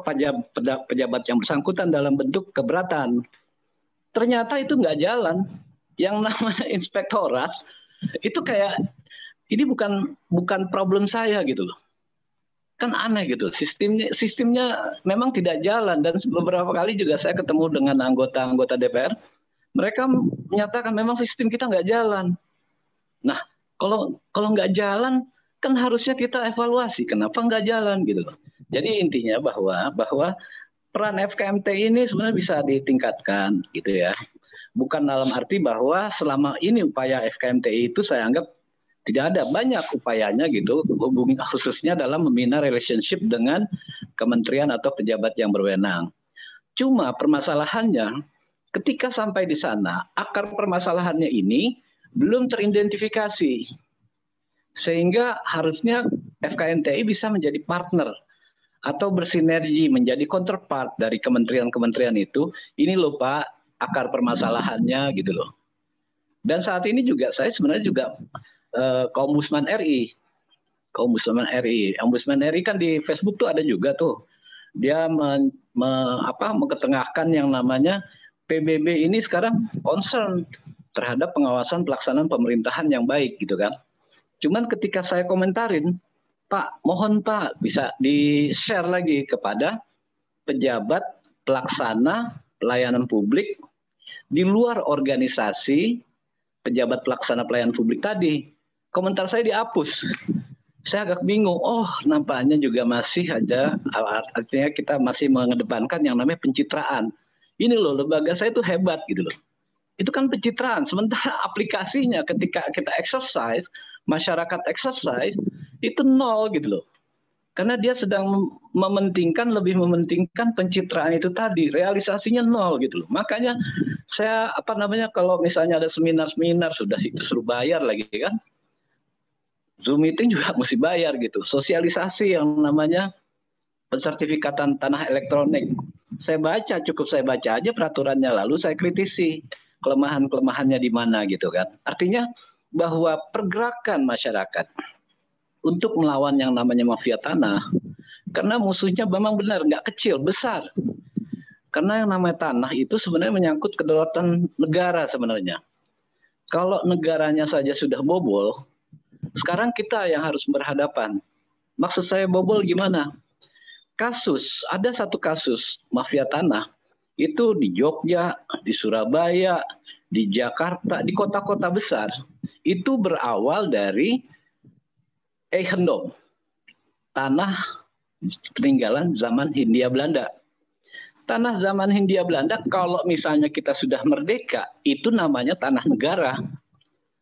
pejabat yang bersangkutan dalam bentuk keberatan. Ternyata itu nggak jalan. Yang namanya inspektorat itu kayak ini bukan problem saya gitu loh. Kan aneh gitu. Sistemnya memang tidak jalan dan beberapa kali juga saya ketemu dengan anggota-anggota DPR. Mereka menyatakan memang sistem kita nggak jalan. Nah, kalau nggak jalan, kan harusnya kita evaluasi kenapa nggak jalan gitu loh. Jadi intinya bahwa peran FKMT ini sebenarnya bisa ditingkatkan gitu ya. Bukan dalam arti bahwa selama ini upaya FKMTI itu saya anggap tidak ada, banyak upayanya gitu, khususnya dalam membina relationship dengan kementerian atau pejabat yang berwenang. Cuma permasalahannya ketika sampai di sana, akar permasalahannya ini belum teridentifikasi. Sehingga harusnya FKMTI bisa menjadi partner atau bersinergi menjadi counterpart dari kementerian-kementerian itu. Ini loh Pak, akar permasalahannya gitu loh. Dan saat ini juga saya sebenarnya juga Ombudsman RI. Ombudsman RI kan di Facebook tuh ada juga tuh. Dia mengetengahkan yang namanya PBB ini sekarang concern terhadap pengawasan pelaksanaan pemerintahan yang baik gitu kan. Cuman ketika saya komentarin, Pak, mohon Pak bisa di-share lagi kepada pejabat pelaksana pelayanan publik di luar organisasi pejabat pelaksana pelayanan publik tadi. Komentar saya dihapus. Saya agak bingung. Oh, nampaknya juga masih ada, artinya kita masih mengedepankan yang namanya pencitraan. Ini loh, lembaga saya itu hebat gitu loh. Itu kan pencitraan. Sementara aplikasinya ketika kita exercise, masyarakat exercise, itu nol gitu loh. Karena dia sedang lebih mementingkan pencitraan itu tadi. Realisasinya nol gitu loh. Makanya saya, kalau misalnya ada seminar-seminar, sudah disuruh bayar lagi kan. Zoom meeting juga mesti bayar gitu. Sosialisasi yang namanya pensertifikatan tanah elektronik. Cukup saya baca aja peraturannya, lalu saya kritisi. kelemahan-kelemahannya di mana gitu kan. Artinya bahwa pergerakan masyarakat untuk melawan yang namanya mafia tanah, karena musuhnya memang benar nggak kecil, besar. Karena yang namanya tanah itu sebenarnya menyangkut kedaulatan negara sebenarnya. Kalau negaranya saja sudah bobol, sekarang kita yang harus berhadapan. Maksud saya bobol gimana? Ada satu kasus mafia tanah, itu di Jogja, di Surabaya, di Jakarta, di kota-kota besar, itu berawal dari eigendom, tanah peninggalan zaman Hindia Belanda. Tanah zaman Hindia Belanda, kalau misalnya kita sudah merdeka, itu namanya tanah negara.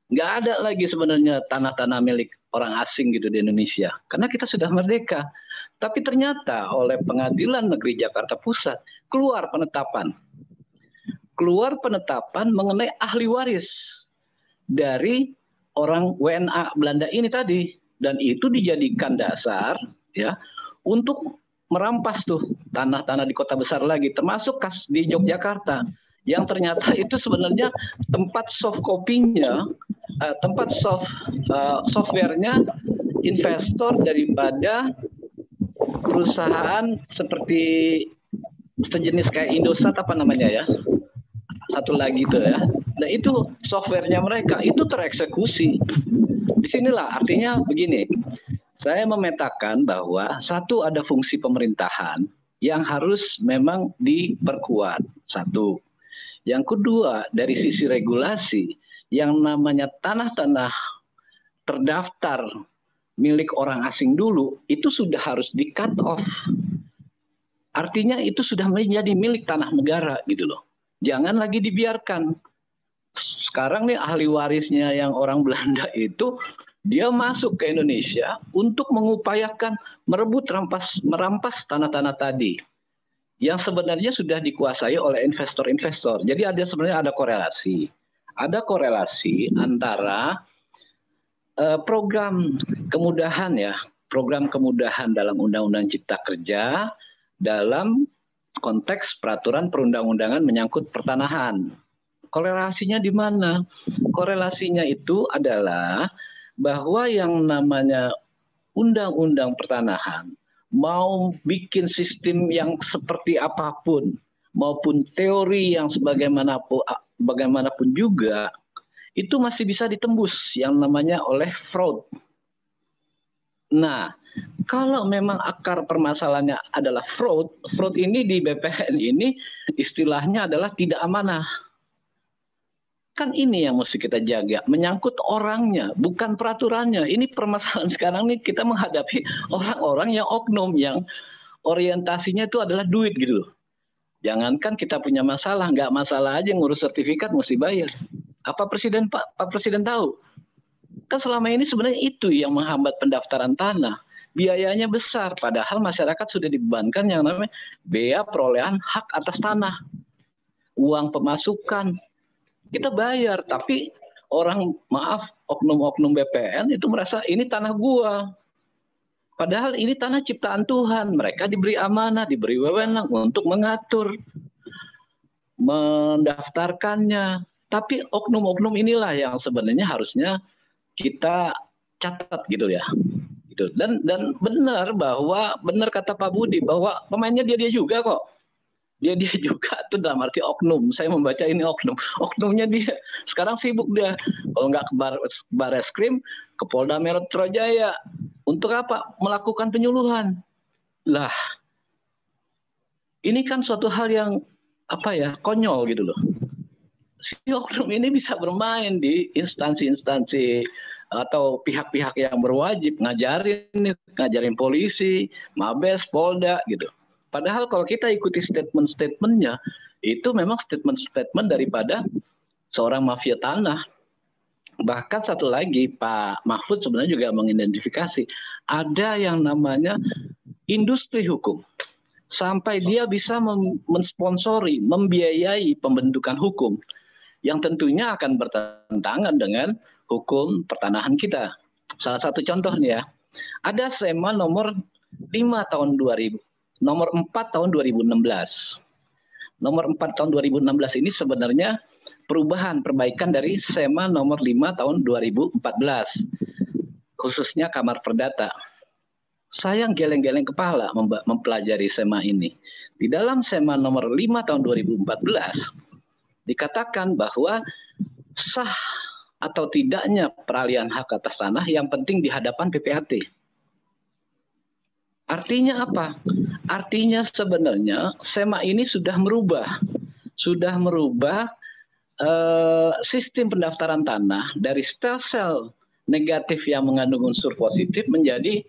Nggak ada lagi sebenarnya tanah-tanah milik orang asing gitu di Indonesia, karena kita sudah merdeka. Tapi ternyata oleh Pengadilan Negeri Jakarta Pusat keluar penetapan mengenai ahli waris dari orang WNA Belanda ini tadi. Dan itu dijadikan dasar ya untuk merampas tuh tanah-tanah di kota besar lagi, termasuk di Yogyakarta, yang ternyata itu sebenarnya tempat soft copy-nya, tempat software-nya investor daripada perusahaan seperti sejenis kayak Indosat apa namanya ya, satu lagi tuh ya. Nah itu softwarenya mereka itu tereksekusi. Disinilah artinya begini, saya memetakan bahwa satu, ada fungsi pemerintahan yang harus memang diperkuat, satu. Yang kedua, dari sisi regulasi, yang namanya tanah-tanah terdaftar milik orang asing dulu, itu sudah harus di cut off. Artinya itu sudah menjadi milik tanah negara gitu loh. Jangan lagi dibiarkan. Sekarang nih ahli warisnya yang orang Belanda itu, dia masuk ke Indonesia untuk mengupayakan merampas tanah-tanah tadi yang sebenarnya sudah dikuasai oleh investor-investor. Jadi sebenarnya ada korelasi. Ada korelasi antara program kemudahan dalam Undang-Undang Cipta Kerja dalam konteks peraturan perundang-undangan menyangkut pertanahan. Korelasinya di mana? Korelasinya itu adalah bahwa yang namanya undang-undang pertanahan, mau bikin sistem yang seperti apapun, maupun teori yang bagaimanapun juga, itu masih bisa ditembus yang namanya oleh fraud. Nah, kalau memang akar permasalahannya adalah fraud ini di BPN ini istilahnya adalah tidak amanah. Kan ini yang mesti kita jaga, menyangkut orangnya, bukan peraturannya. Ini permasalahan sekarang nih, kita menghadapi orang-orang yang oknum, yang orientasinya itu adalah duit gitu. Jangankan kita punya masalah, nggak masalah aja ngurus sertifikat mesti bayar. Apa Pak Presiden tahu? Kan selama ini sebenarnya itu yang menghambat pendaftaran tanah. Biayanya besar, padahal masyarakat sudah dibebankan yang namanya bea perolehan hak atas tanah. Uang pemasukan, kita bayar, tapi oknum-oknum BPN itu merasa ini tanah gua. Padahal ini tanah ciptaan Tuhan. Mereka diberi amanah, diberi wewenang untuk mengatur, mendaftarkannya. Tapi oknum-oknum inilah yang sebenarnya harusnya kita catat gitu ya. Dan benar kata Pak Budi bahwa pemainnya dia juga kok. Dia juga itu dalam arti oknum. Saya membaca ini oknum. Oknumnya dia. Sekarang sibuk dia. Kalau nggak ke Barreskrim, ke Polda Metro Jaya. Untuk apa? Melakukan penyuluhan. Lah, ini kan suatu hal yang konyol gitu loh. Si oknum ini bisa bermain di instansi-instansi atau pihak-pihak yang berwajib ngajarin polisi, Mabes, Polda gitu. Padahal kalau kita ikuti statement-statementnya, itu memang statement-statement daripada seorang mafia tanah. Bahkan satu lagi, Pak Mahfud sebenarnya juga mengidentifikasi, ada yang namanya industri hukum. Sampai dia bisa mensponsori, membiayai pembentukan hukum, yang tentunya akan bertentangan dengan hukum pertanahan kita. Salah satu contoh nih ya, ada SEMA nomor 5 tahun 2000. Nomor 4 tahun 2016. Nomor 4 tahun 2016 ini sebenarnya perbaikan dari SEMA nomor 5 tahun 2014, khususnya Kamar Perdata. Saya geleng-geleng kepala mempelajari SEMA ini. Di dalam SEMA nomor 5 tahun 2014, dikatakan bahwa sah atau tidaknya peralihan hak atas tanah yang penting di hadapan PPAT. Artinya apa? Artinya sebenarnya SEMA ini sudah merubah sistem pendaftaran tanah dari stelsel negatif yang mengandung unsur positif menjadi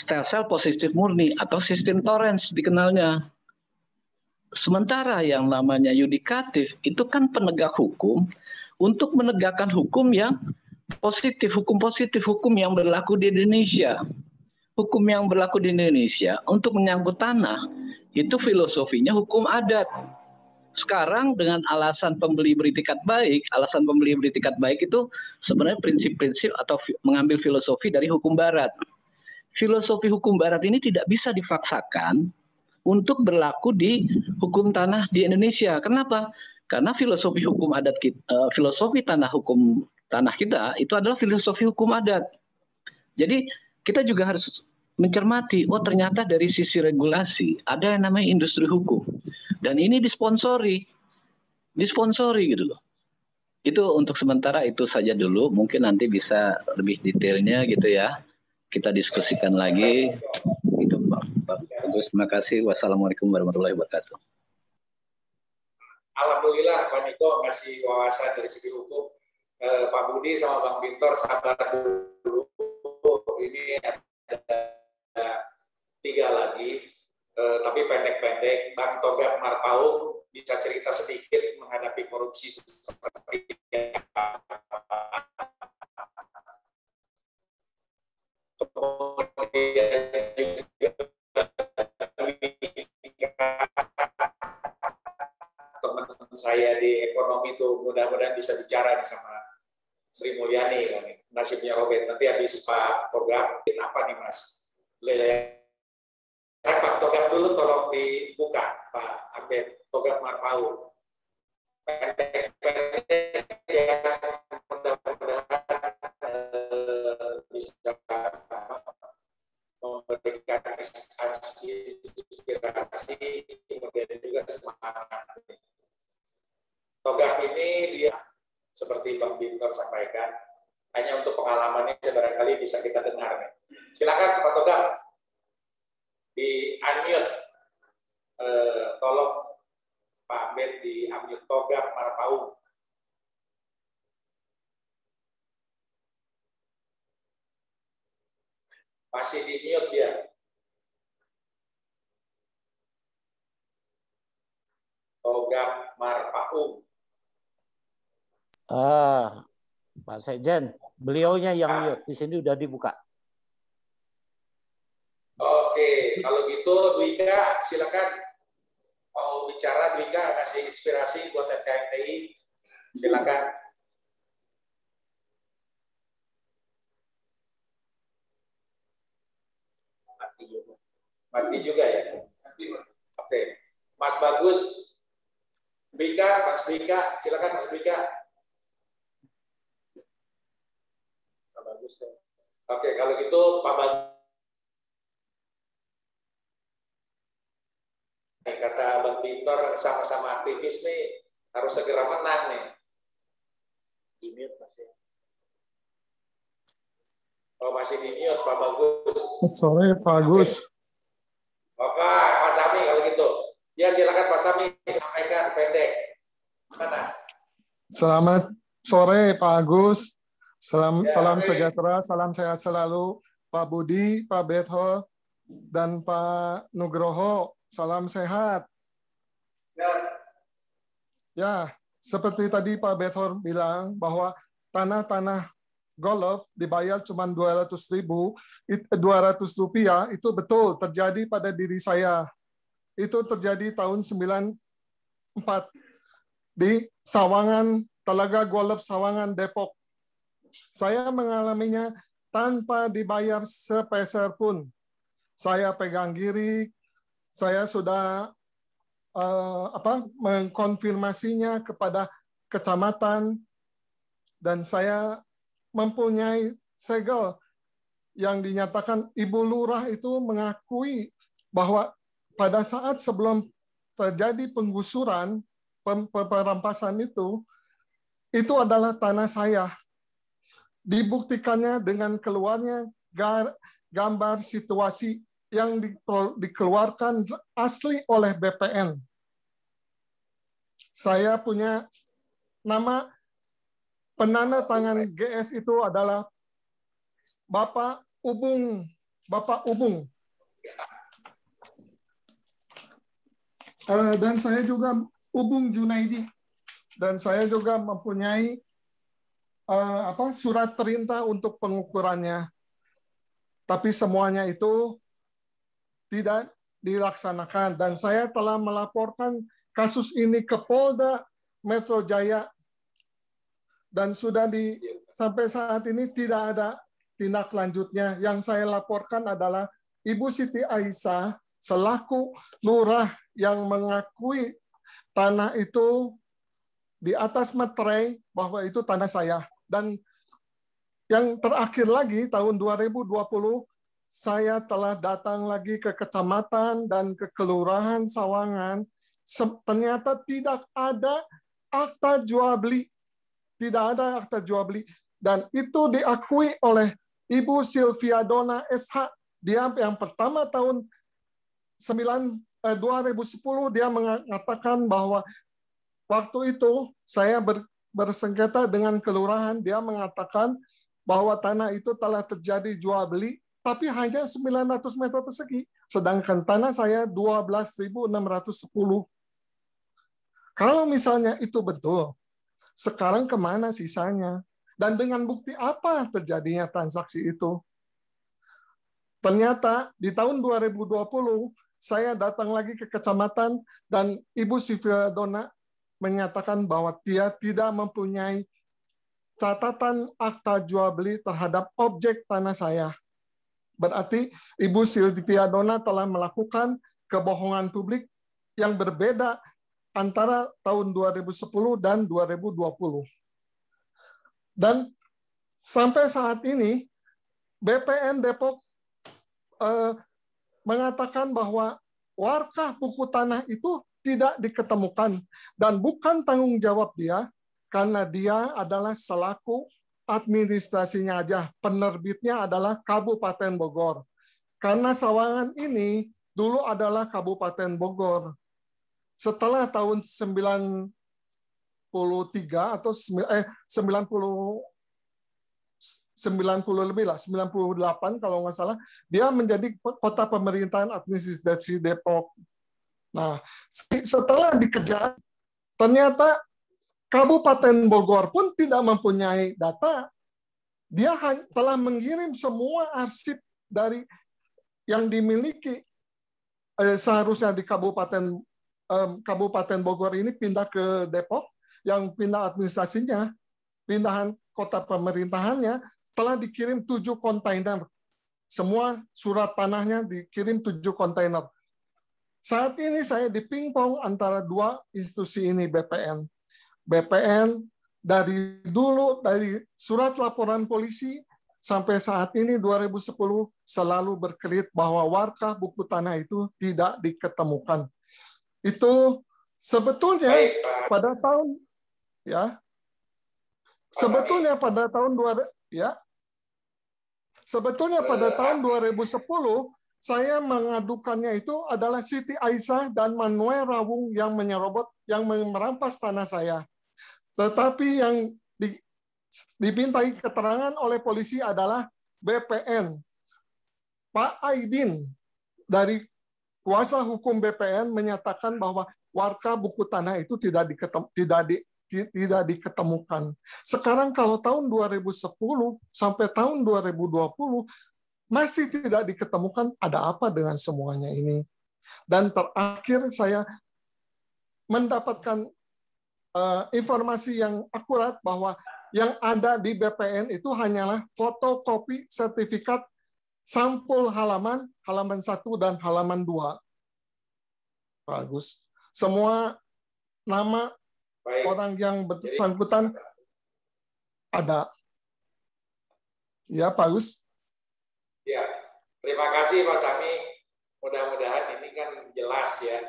stelsel positif murni atau sistem Torrens dikenalnya. Sementara yang namanya yudikatif itu kan penegak hukum untuk menegakkan hukum yang positif, hukum yang berlaku di Indonesia. Hukum yang berlaku di Indonesia untuk menyangkut tanah itu filosofinya hukum adat. Sekarang dengan alasan pembeli beritikat baik itu sebenarnya prinsip-prinsip atau mengambil filosofi dari hukum barat. Filosofi hukum barat ini tidak bisa dipaksakan untuk berlaku di hukum tanah di Indonesia. Kenapa? Karena filosofi hukum adat kita, filosofi hukum tanah kita itu adalah filosofi hukum adat. Jadi kita juga harus mencermati, oh ternyata dari sisi regulasi ada yang namanya industri hukum. Dan ini disponsori gitu loh. Itu untuk sementara itu saja dulu. Mungkin nanti bisa lebih detailnya gitu ya. Kita diskusikan lagi. Itu Pak Agus, terima kasih. Wassalamualaikum warahmatullahi wabarakatuh. Alhamdulillah Pak Niko ngasih wawasan dari segi hukum. Pak Budi sama Bang Bintor sabar dulu. Ini ada 3 lagi. Tapi pendek-pendek, Bang Togam Marpaung bisa cerita sedikit menghadapi korupsi seperti teman-teman saya di ekonomi itu mudah-mudahan bisa bicara nih sama Sri Mulyani kan, nasibnya Robert. Nanti habis Pak Togam, apa nih Mas? Pak Togam dulu tolong dibuka, Pak Abed Togam Marpaung. Pendek-pendek ya, mudah-mudahan bisa memberikan inspirasi, kemudian juga semangat. Togam ini dia seperti Bang Bintor sampaikan, hanya untuk pengalamannya barangkali bisa kita dengar. Silakan Pak Togam. Di unmute, tolong Pak Ben di unmute Togam Marpaung. Masih di mute dia. Togam Marpaung. Pak Sekjen, beliaunya yang mute, di sini udah dibuka. Oke, kalau gitu Dwika silakan mau bicara. Dwika kasih inspirasi buat FKMTI, silakan. Mati juga ya. Oke, Mas Bagus, Dwika, Mas Dwika, silakan Mas Dwika. Oke, kalau gitu Pak Bagus. Kata Bang Bintor sama-sama aktivis nih harus segera menang nih. Oh masih di mute Pak Bagus. Sore Pak Agus. Oke Pak Sami kalau gitu. Ya silakan Pak Sami sampaikan pendek. Mana? Selamat sore Pak Agus. Salam sejahtera, salam sehat selalu Pak Budi, Pak Betho, dan Pak Nugroho. Salam sehat. Ya, seperti tadi Pak Bethor bilang bahwa tanah-tanah golf dibayar cuma 200.000, 200 rupiah, itu betul terjadi pada diri saya. Itu terjadi tahun 94 di Sawangan, Telaga Golf Sawangan, Depok. Saya mengalaminya tanpa dibayar sepeser pun. Saya pegang giri, saya sudah mengkonfirmasinya kepada kecamatan, dan saya mempunyai segel yang dinyatakan Ibu Lurah itu mengakui bahwa pada saat sebelum terjadi penggusuran, perampasan itu adalah tanah saya. Dibuktikannya dengan keluarnya gambar situasi yang dikeluarkan asli oleh BPN. Saya punya nama penanda tangan GS itu adalah Bapak Ubung. Dan saya juga Ubung Junaidi. Dan saya juga mempunyai surat perintah untuk pengukurannya. Tapi semuanya itu tidak dilaksanakan. Dan saya telah melaporkan kasus ini ke Polda Metro Jaya. Dan sudah sampai saat ini tidak ada tindak lanjutnya. Yang saya laporkan adalah Ibu Siti Aisyah selaku lurah yang mengakui tanah itu di atas materai bahwa itu tanah saya. Dan yang terakhir lagi tahun 2020 saya telah datang lagi ke kecamatan dan ke kelurahan Sawangan. Ternyata tidak ada akta jual beli. Tidak ada akta jual beli. Dan itu diakui oleh Ibu Sylvia Dona SH. Dia yang pertama tahun 2010 dia mengatakan bahwa waktu itu saya bersengketa dengan kelurahan. Dia mengatakan bahwa tanah itu telah terjadi jual beli, tapi hanya 900 meter persegi. Sedangkan tanah saya 12.610. Kalau misalnya itu betul, sekarang kemana sisanya? Dan dengan bukti apa terjadinya transaksi itu? Ternyata di tahun 2020, saya datang lagi ke kecamatan dan Ibu Sylvia Dona menyatakan bahwa dia tidak mempunyai catatan akta jual beli terhadap objek tanah saya. Berarti Ibu Sylvia Dona telah melakukan kebohongan publik yang berbeda antara tahun 2010 dan 2020. Dan sampai saat ini BPN Depok mengatakan bahwa warkah buku tanah itu tidak diketemukan dan bukan tanggung jawab dia karena dia adalah selaku administrasinya aja. Penerbitnya adalah Kabupaten Bogor. Karena Sawangan ini dulu adalah Kabupaten Bogor. Setelah tahun 93 atau 90 lebih lah, 98 kalau nggak salah, dia menjadi kota pemerintahan administrasi Depok. Nah, setelah dikejar, ternyata Kabupaten Bogor pun tidak mempunyai data. Dia telah mengirim semua arsip dari yang dimiliki seharusnya di Kabupaten Bogor ini pindah ke Depok, yang pindah administrasinya, pindahan kota pemerintahannya, telah dikirim 7 kontainer. Semua surat tanahnya dikirim 7 kontainer. Saat ini saya dipingpong antara dua institusi ini, BPN. BPN dari dulu, dari surat laporan polisi sampai saat ini 2010 selalu berkelit bahwa warkah buku tanah itu tidak diketemukan. Itu sebetulnya pada tahun pada tahun 2010 saya mengadukannya itu adalah Siti Aisyah dan Manuel Rawung yang menyerobot, yang merampas tanah saya. Tetapi yang dimintai keterangan oleh polisi adalah BPN. Pak Aidin dari kuasa hukum BPN menyatakan bahwa warkah buku tanah itu tidak diketemukan. Sekarang kalau tahun 2010 sampai tahun 2020 masih tidak diketemukan, ada apa dengan semuanya ini? Dan terakhir saya mendapatkan informasi yang akurat bahwa yang ada di BPN itu hanyalah fotokopi sertifikat sampul halaman 1 dan halaman 2. Bagus. Semua nama orang yang bersangkutan ada. Ya, Pak Gus. Ya, terima kasih Pak Sami. Mudah-mudahan ini kan jelas ya.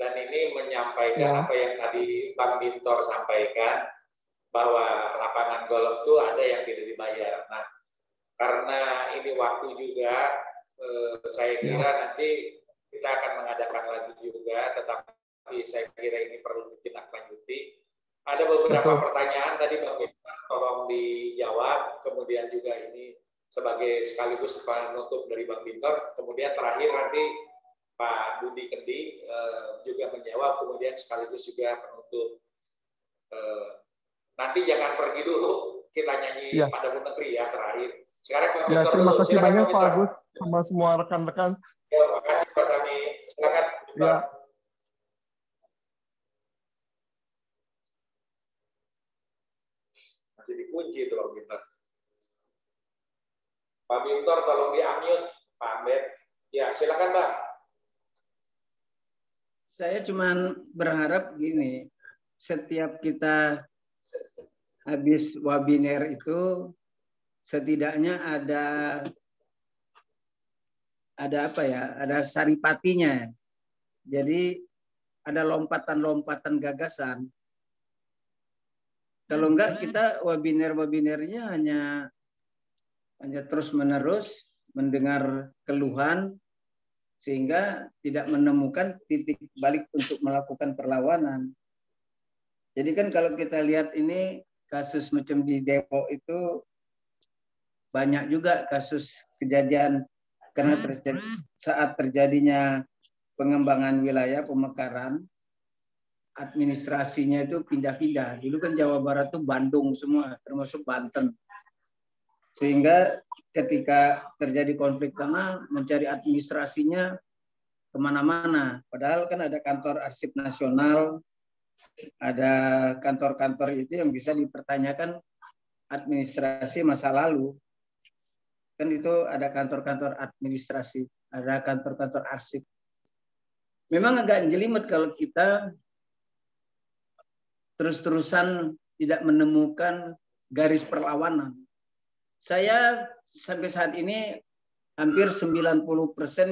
Dan ini menyampaikan apa yang tadi Bang Bintor sampaikan, bahwa lapangan golf itu ada yang tidak dibayar. Nah, karena ini waktu juga, saya kira nanti kita akan mengadakan lagi juga, tetapi saya kira ini perlu ditindaklanjuti. Ada beberapa pertanyaan tadi Bang Bintor, tolong dijawab. Kemudian juga ini sebagai sekaligus penutup dari Bang Bintor. Kemudian terakhir nanti Pak Budi Kendi juga menjawab, kemudian sekaligus juga penutup. Nanti jangan pergi dulu, kita nyanyi pada Bu Negeri ya terakhir. Sekarang Pak Bintor dulu. Terima kasih banyak Pak Agus sama semua rekan-rekan. Ya, terima kasih Pak Sami. Silakan. Ya. Masih dikunci itu Pak Bintor. Pak Bintor tolong di-unmute, Pak Bet. Ya, silakan Bang. Saya cuma berharap gini, setiap kita habis webinar itu setidaknya ada apa ya? Ada saripatinya. Jadi ada lompatan-lompatan gagasan. Kalau enggak kita webinar-webinarnya hanya terus-menerus mendengar keluhan sehingga tidak menemukan titik balik untuk melakukan perlawanan. Jadi kan kalau kita lihat ini kasus macam di Depok itu banyak juga kasus kejadian karena saat terjadinya pengembangan wilayah pemekaran, administrasinya itu pindah-pindah. Dulu kan Jawa Barat itu Bandung semua, termasuk Banten. Sehingga ketika terjadi konflik tanah, mencari administrasinya kemana-mana. Padahal kan ada kantor arsip nasional, ada kantor-kantor itu yang bisa dipertanyakan administrasi masa lalu. Kan itu ada kantor-kantor administrasi, ada kantor-kantor arsip. Memang agak jelimet kalau kita terus-terusan tidak menemukan garis perlawanan. Saya sampai saat ini hampir 90%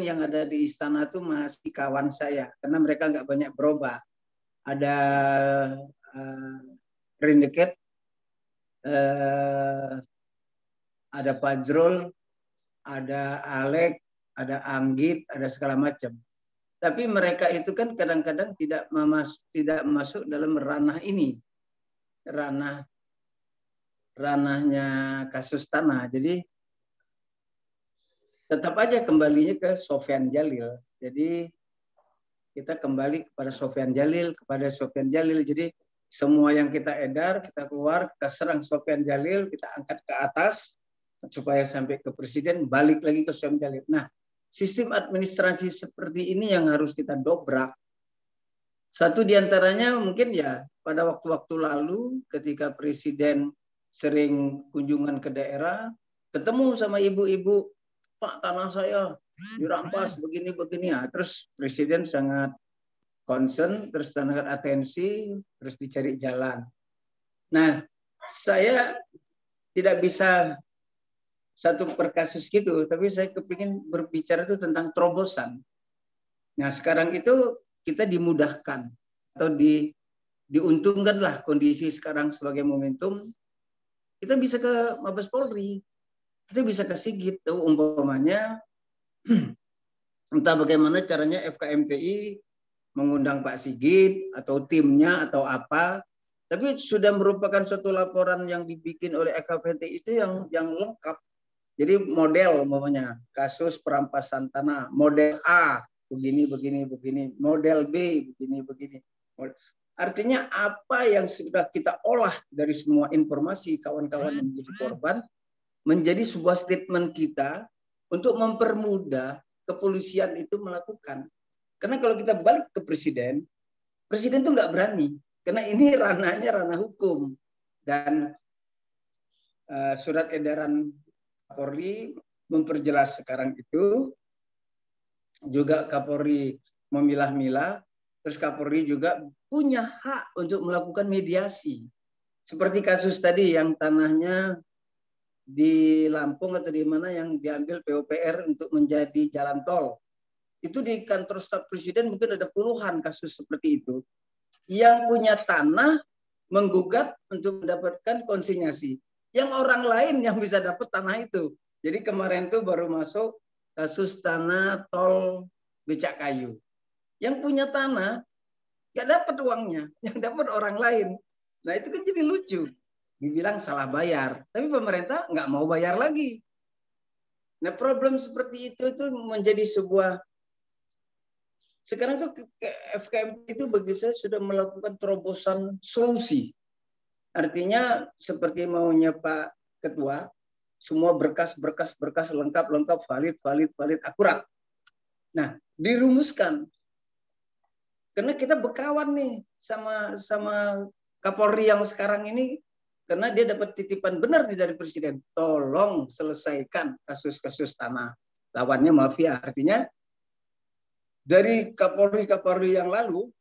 yang ada di istana itu masih kawan saya karena mereka nggak banyak berubah. Ada Rindeket, ada Fajrul, ada Alek, ada Anggit, ada segala macam. Tapi mereka itu kan kadang-kadang tidak masuk dalam ranah ini, ranahnya kasus tanah. Jadi tetap aja kembalinya ke Sofyan Jalil. Jadi kita kembali kepada Sofyan Jalil, Jadi semua yang kita edar, kita keluar, kita serang Sofyan Jalil, kita angkat ke atas supaya sampai ke presiden, balik lagi ke Sofyan Jalil. Nah, sistem administrasi seperti ini yang harus kita dobrak. Satu diantaranya mungkin ya pada waktu-waktu lalu ketika presiden sering kunjungan ke daerah, ketemu sama ibu-ibu, Pak tanah saya dirampas begini-begini ya. Terus presiden sangat concern, terus sangat atensi, terus dicari jalan. Nah, saya tidak bisa satu per kasus gitu, tapi saya kepingin berbicara itu tentang terobosan. Nah, sekarang itu kita dimudahkan atau diuntungkanlah kondisi sekarang sebagai momentum. Kita bisa ke Mabes Polri, kita bisa ke Sigit, tuh umpamanya entah bagaimana caranya FKMTI mengundang Pak Sigit atau timnya atau apa, tapi sudah merupakan suatu laporan yang dibikin oleh FKMTI itu yang lengkap. Jadi model umpamanya kasus perampasan tanah, model A begini, model B begini. Artinya apa yang sudah kita olah dari semua informasi kawan-kawan yang menjadi korban menjadi sebuah statement kita untuk mempermudah kepolisian itu melakukan. Karena kalau kita balik ke presiden itu nggak berani karena ini ranah hukum dan surat edaran Kapolri memperjelas sekarang itu juga Kapolri memilah-milah terus Kapolri juga punya hak untuk melakukan mediasi. Seperti kasus tadi yang tanahnya di Lampung atau di mana yang diambil PUPR untuk menjadi jalan tol. Itu di kantor staf presiden mungkin ada puluhan kasus seperti itu. Yang punya tanah menggugat untuk mendapatkan konsinyasi. Yang orang lain yang bisa dapat tanah itu. Jadi kemarin itu baru masuk kasus tanah tol becak kayu. Yang punya tanah nggak dapat uangnya, yang dapat orang lain. Nah itu kan jadi lucu. Dibilang salah bayar, tapi pemerintah nggak mau bayar lagi. Nah problem seperti itu menjadi sebuah. Sekarang tuh FKM itu bagi saya sudah melakukan terobosan solusi. Artinya seperti maunya Pak Ketua, semua berkas lengkap, valid, akurat. Nah, dirumuskan. Karena kita berkawan nih sama Kapolri yang sekarang ini, karena dia dapat titipan benar nih dari Presiden. Tolong selesaikan kasus-kasus tanah. Lawannya mafia. Artinya dari Kapolri yang lalu,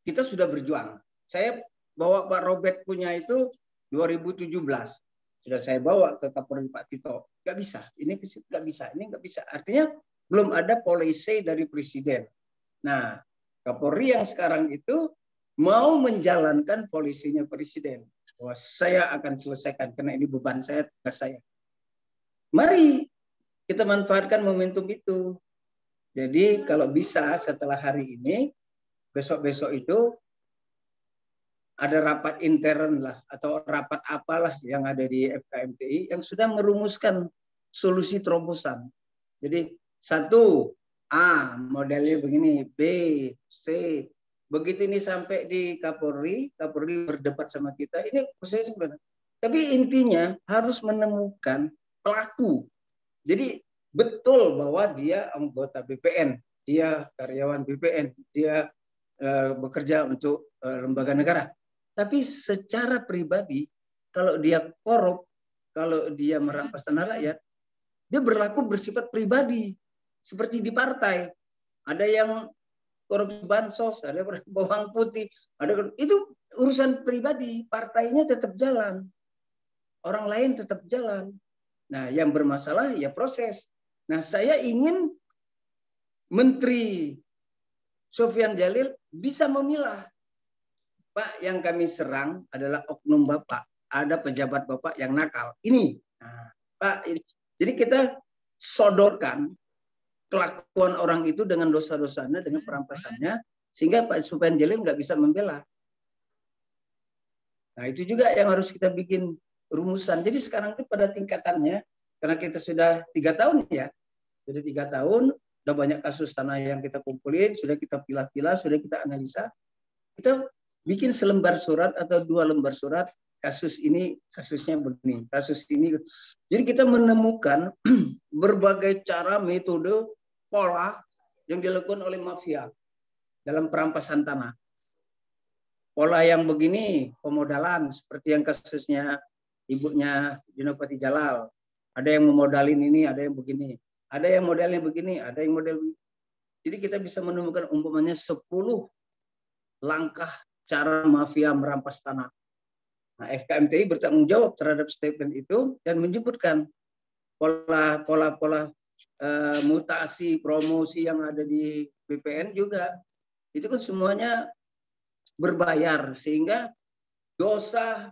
kita sudah berjuang. Saya bawa Pak Robert punya itu 2017. Sudah saya bawa ke Kapolri Pak Tito. Nggak bisa, ini nggak bisa, ini nggak bisa. Artinya belum ada policy dari Presiden. Nah, Kapolri yang sekarang itu mau menjalankan polisinya Presiden. Bahwa saya akan selesaikan, karena ini beban saya, tugas saya. Mari kita manfaatkan momentum itu. Jadi kalau bisa setelah hari ini, besok-besok itu, ada rapat intern lah atau rapat apalah yang ada di FKMTI yang sudah merumuskan solusi terobosan. Jadi 1 A modelnya begini, B, C. Begitu ini sampai di Kapolri berdebat sama kita. Ini proses sebenarnya. Tapi intinya harus menemukan pelaku. Jadi betul bahwa dia anggota BPN, dia karyawan BPN, dia bekerja untuk lembaga negara. Tapi secara pribadi, kalau dia korup, kalau dia merampas tanah rakyat, dia berlaku bersifat pribadi. Seperti di partai. Ada yang korupsi bansos, ada yang bawang putih. Itu urusan pribadi. Partainya tetap jalan. Orang lain tetap jalan. Nah, yang bermasalah ya proses. Nah, saya ingin Menteri Sofyan Djalil bisa memilah. Pak, yang kami serang adalah oknum Bapak. Ada pejabat Bapak yang nakal. Ini. Nah, Pak, ini. Jadi kita sodorkan kelakuan orang itu dengan dosa-dosanya, dengan perampasannya, sehingga Pak Sofyan Djalil nggak bisa membela. Nah, itu juga yang harus kita bikin rumusan. Jadi sekarang itu pada tingkatannya, karena kita sudah 3 tahun ya, sudah 3 tahun, sudah banyak kasus tanah yang kita kumpulin, sudah kita pilah-pilah, sudah kita analisa, kita bikin selembar surat atau 2 lembar surat, kasus ini, kasusnya begini, kasus ini. Jadi kita menemukan berbagai cara, metode, pola yang dilakukan oleh mafia dalam perampasan tanah. Pola yang begini, pemodalan, seperti yang kasusnya ibunya Dinopati Jalal. Ada yang memodalin ini, ada yang begini. Ada yang modelnya begini, ada yang model begini. Jadi kita bisa menemukan umpamanya 10 langkah cara mafia merampas tanah. Nah, FKMTI bertanggung jawab terhadap statement itu dan menyebutkan pola-pola mutasi, promosi yang ada di BPN juga. Itu kan semuanya berbayar, sehingga dosa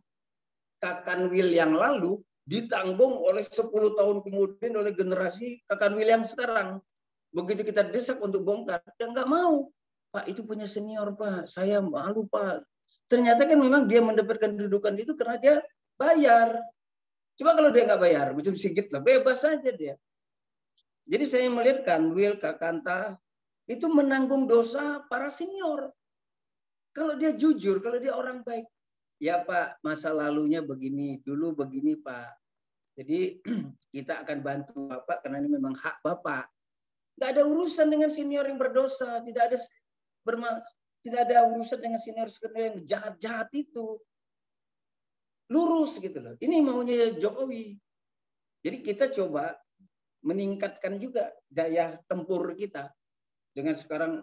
Kakanwil yang lalu ditanggung oleh 10 tahun kemudian oleh generasi Kakanwil yang sekarang. Begitu kita desak untuk bongkar, dia nggak mau. Pak, itu punya senior, Pak. Saya malu, Pak. Ternyata kan memang dia mendapatkan kedudukan itu karena dia bayar. Coba kalau dia nggak bayar, macam Sigit lah, bebas saja dia. Jadi saya melihat Kanwil, Kakanta, itu menanggung dosa para senior. Kalau dia jujur, kalau dia orang baik. Ya Pak, masa lalunya begini, dulu begini Pak. Jadi kita akan bantu Bapak karena ini memang hak Bapak. Nggak ada urusan dengan senior yang berdosa, tidak ada urusan dengan senior yang jahat-jahat itu. Lurus gitu loh. Ini maunya Jokowi. Jadi kita coba meningkatkan juga daya tempur kita. Dengan sekarang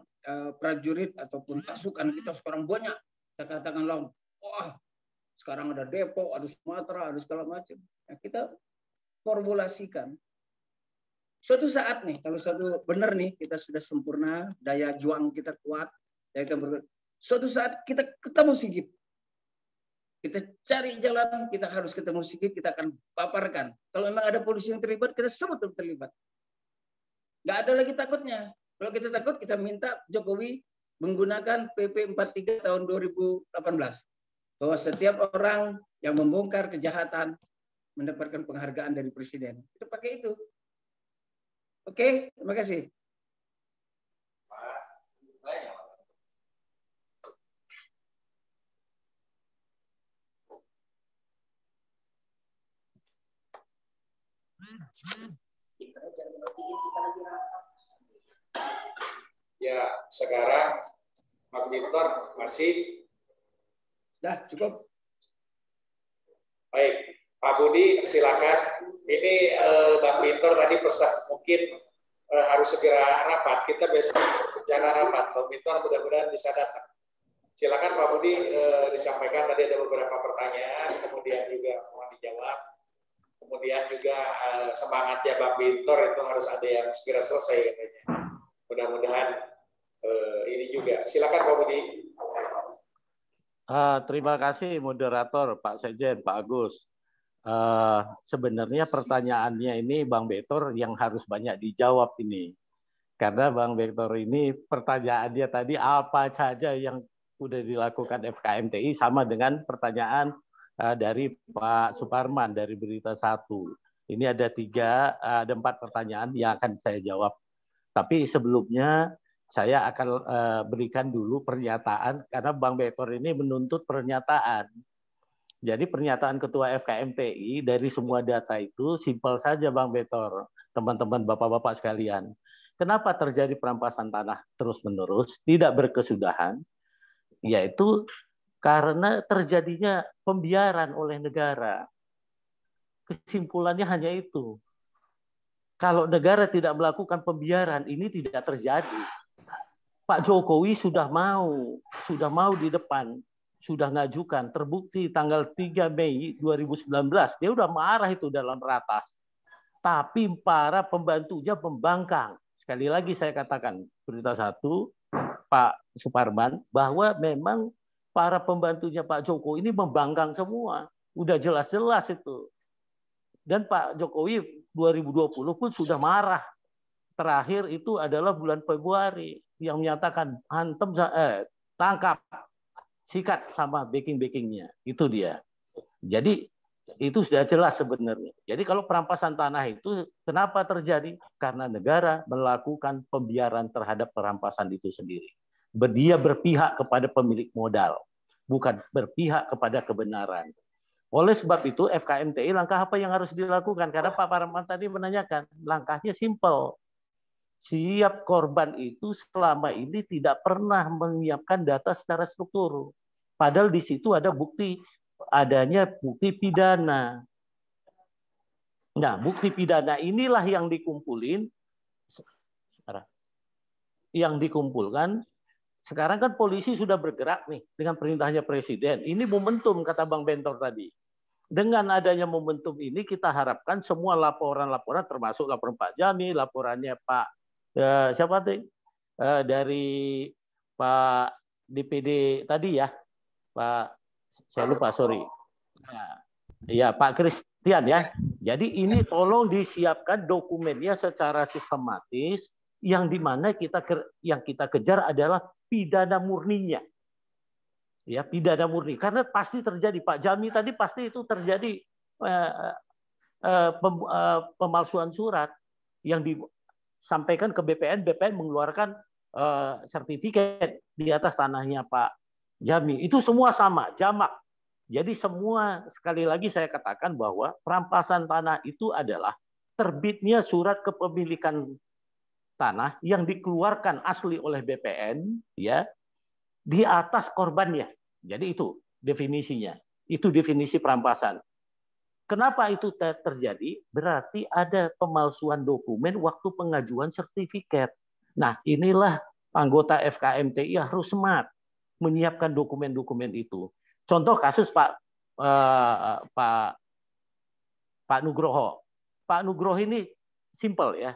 prajurit ataupun pasukan kita sekarang banyak. Kita katakanlah, wah sekarang ada Depok, ada Sumatera, ada segala macam. Nah, kita formulasikan. Suatu saat nih, kalau suatu benar nih kita sudah sempurna, daya juang kita kuat, suatu saat kita ketemu Sigit. Kita cari jalan, kita harus ketemu Sigit, kita akan paparkan. Kalau memang ada polisi yang terlibat, kita sebut terlibat. Nggak ada lagi takutnya. Kalau kita takut, kita minta Jokowi menggunakan PP 43 tahun 2018. Bahwa setiap orang yang membongkar kejahatan mendapatkan penghargaan dari Presiden. Kita pakai itu. Oke, terima kasih. Ya, sekarang Pak Bintor masih. Dah, cukup. Baik, Pak Budi silakan. Ini Bang Bintor tadi pesan mungkin harus segera rapat. Kita besok rencana rapat. Bang Bintor mudah-mudahan bisa datang. Silakan Pak Budi disampaikan, tadi ada beberapa pertanyaan, kemudian juga mohon dijawab. Kemudian juga semangatnya Bang Bintor itu harus ada yang segera selesai katanya. Mudah-mudahan ini juga. Silakan Pak Budi. Terima kasih moderator Pak Sekjen, Pak Agus. Sebenarnya pertanyaannya ini Bang Bektor yang harus banyak dijawab ini. Karena Bang Bektor ini pertanyaannya tadi apa saja yang sudah dilakukan FKMTI sama dengan pertanyaan dari Pak Suparman dari Berita 1. Ini ada 4 pertanyaan yang akan saya jawab. Tapi sebelumnya saya akan berikan dulu pernyataan karena Bang Bektor ini menuntut pernyataan. Jadi pernyataan Ketua FKMTI dari semua data itu simpel saja Bang Bektor, teman-teman bapak-bapak sekalian. Kenapa terjadi perampasan tanah terus-menerus, tidak berkesudahan? Yaitu karena terjadinya pembiaran oleh negara. Kesimpulannya hanya itu. Kalau negara tidak melakukan pembiaran, ini tidak terjadi. Pak Jokowi sudah mau di depan, sudah ngajukan, terbukti tanggal 3 Mei 2019, dia udah marah itu dalam ratas. Tapi para pembantunya membangkang. Sekali lagi saya katakan, Berita 1, Pak Suparman, bahwa memang para pembantunya Pak Jokowi ini membangkang semua. Udah jelas-jelas itu. Dan Pak Jokowi 2020 pun sudah marah. Terakhir itu adalah bulan Februari yang menyatakan tangkap, sikat sama backing-backingnya. Itu dia. Jadi itu sudah jelas sebenarnya. Jadi kalau perampasan tanah itu kenapa terjadi? Karena negara melakukan pembiaran terhadap perampasan itu sendiri. Dia berpihak kepada pemilik modal, bukan berpihak kepada kebenaran. Oleh sebab itu FKMTI langkah apa yang harus dilakukan? Karena Pak Parman tadi menanyakan, langkahnya simpel. Siap korban itu selama ini tidak pernah menyiapkan data secara struktur. Padahal di situ ada adanya bukti pidana. Nah, bukti pidana inilah yang dikumpulkan. Sekarang kan polisi sudah bergerak nih dengan perintahnya Presiden. Ini momentum kata Bang Bentor tadi. Dengan adanya momentum ini kita harapkan semua laporan-laporan termasuk laporan Pak Jami, laporannya Pak siapa tadi dari Pak DPD tadi ya, Pak saya lupa sorry. Ya Pak Christian ya. Jadi ini tolong disiapkan dokumennya secara sistematis yang dimana yang kita kejar adalah pidana murninya. Ya, pidana murni. Karena pasti terjadi. Pak Jami tadi pasti itu terjadi pemalsuan surat yang disampaikan ke BPN. BPN mengeluarkan sertifikat di atas tanahnya Pak Jami. Itu semua sama, jamak. Jadi semua, sekali lagi saya katakan bahwa perampasan tanah itu adalah terbitnya surat kepemilikan tanah yang dikeluarkan asli oleh BPN ya di atas korbannya. Jadi itu definisinya. Itu definisi perampasan. Kenapa itu terjadi? Berarti ada pemalsuan dokumen waktu pengajuan sertifikat. Nah, inilah anggota FKMTI harus smart menyiapkan dokumen-dokumen itu. Contoh kasus Pak Nugroho. Pak Nugroho ini simple ya.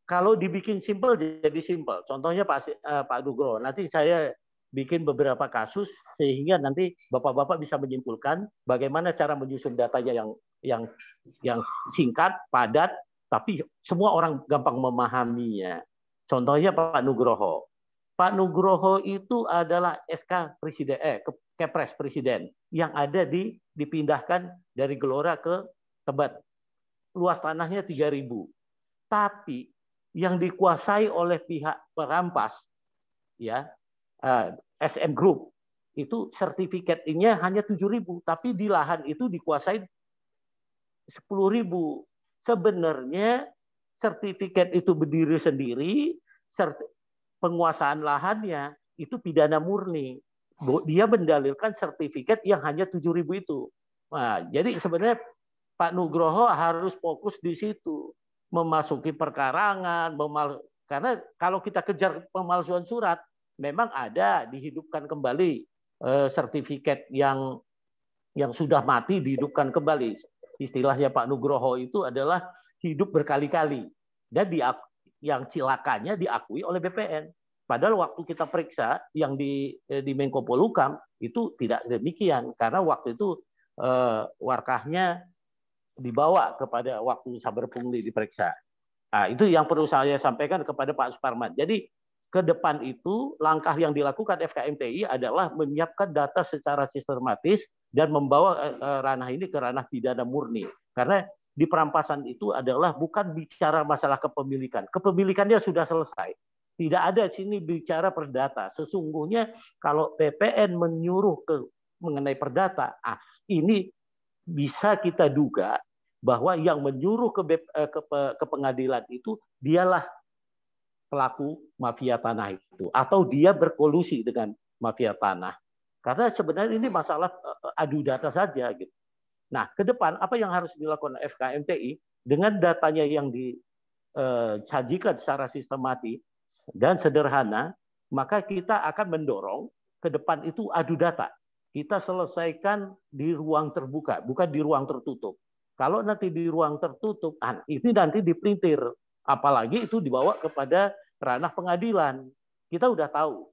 Kalau dibikin simple jadi simple. Contohnya Pak Nugroho. Nanti saya bikin beberapa kasus sehingga nanti bapak-bapak bisa menyimpulkan bagaimana cara menyusun datanya yang singkat, padat, tapi semua orang gampang memahaminya. Contohnya Pak Nugroho. Pak Nugroho itu adalah SK Presiden, Kepres Presiden yang ada dipindahkan dari Gelora ke Tebet. Luas tanahnya 3.000. Tapi yang dikuasai oleh pihak perampas, ya SM Group, itu sertifikatnya hanya 7.000, tapi di lahan itu dikuasai 10.000. Sebenarnya sertifikat itu berdiri sendiri, penguasaan lahannya itu pidana murni. Dia mendalilkan sertifikat yang hanya 7.000 itu. Nah, jadi sebenarnya Pak Nugroho harus fokus di situ, memasuki perkarangan, karena kalau kita kejar pemalsuan surat, memang ada dihidupkan kembali sertifikat yang sudah mati dihidupkan kembali. Istilahnya Pak Nugroho itu adalah hidup berkali-kali dan yang cilakanya diakui oleh BPN. Padahal waktu kita periksa yang di Menko Polhukam itu tidak demikian karena waktu itu warkahnya dibawa kepada waktu Saber Pungli diperiksa. Nah, itu yang perlu saya sampaikan kepada Pak Suparman. Jadi ke depan itu langkah yang dilakukan FKMTI adalah menyiapkan data secara sistematis dan membawa ranah ini ke ranah pidana murni. Karena di perampasan itu adalah bukan bicara masalah kepemilikan. Kepemilikannya sudah selesai. Tidak ada sini bicara perdata. Sesungguhnya kalau BPN menyuruh mengenai perdata, ini bisa kita duga bahwa yang menyuruh ke pengadilan itu dialah pelaku mafia tanah itu. Atau dia berkolusi dengan mafia tanah. Karena sebenarnya ini masalah adu data saja. Gitu. Nah, ke depan apa yang harus dilakukan FKMTI dengan datanya yang disajikan secara sistematis dan sederhana, maka kita akan mendorong ke depan itu adu data. Kita selesaikan di ruang terbuka, bukan di ruang tertutup. Kalau nanti di ruang tertutup, ini nanti dipelintir. Apalagi itu dibawa kepada ranah pengadilan. Kita udah tahu.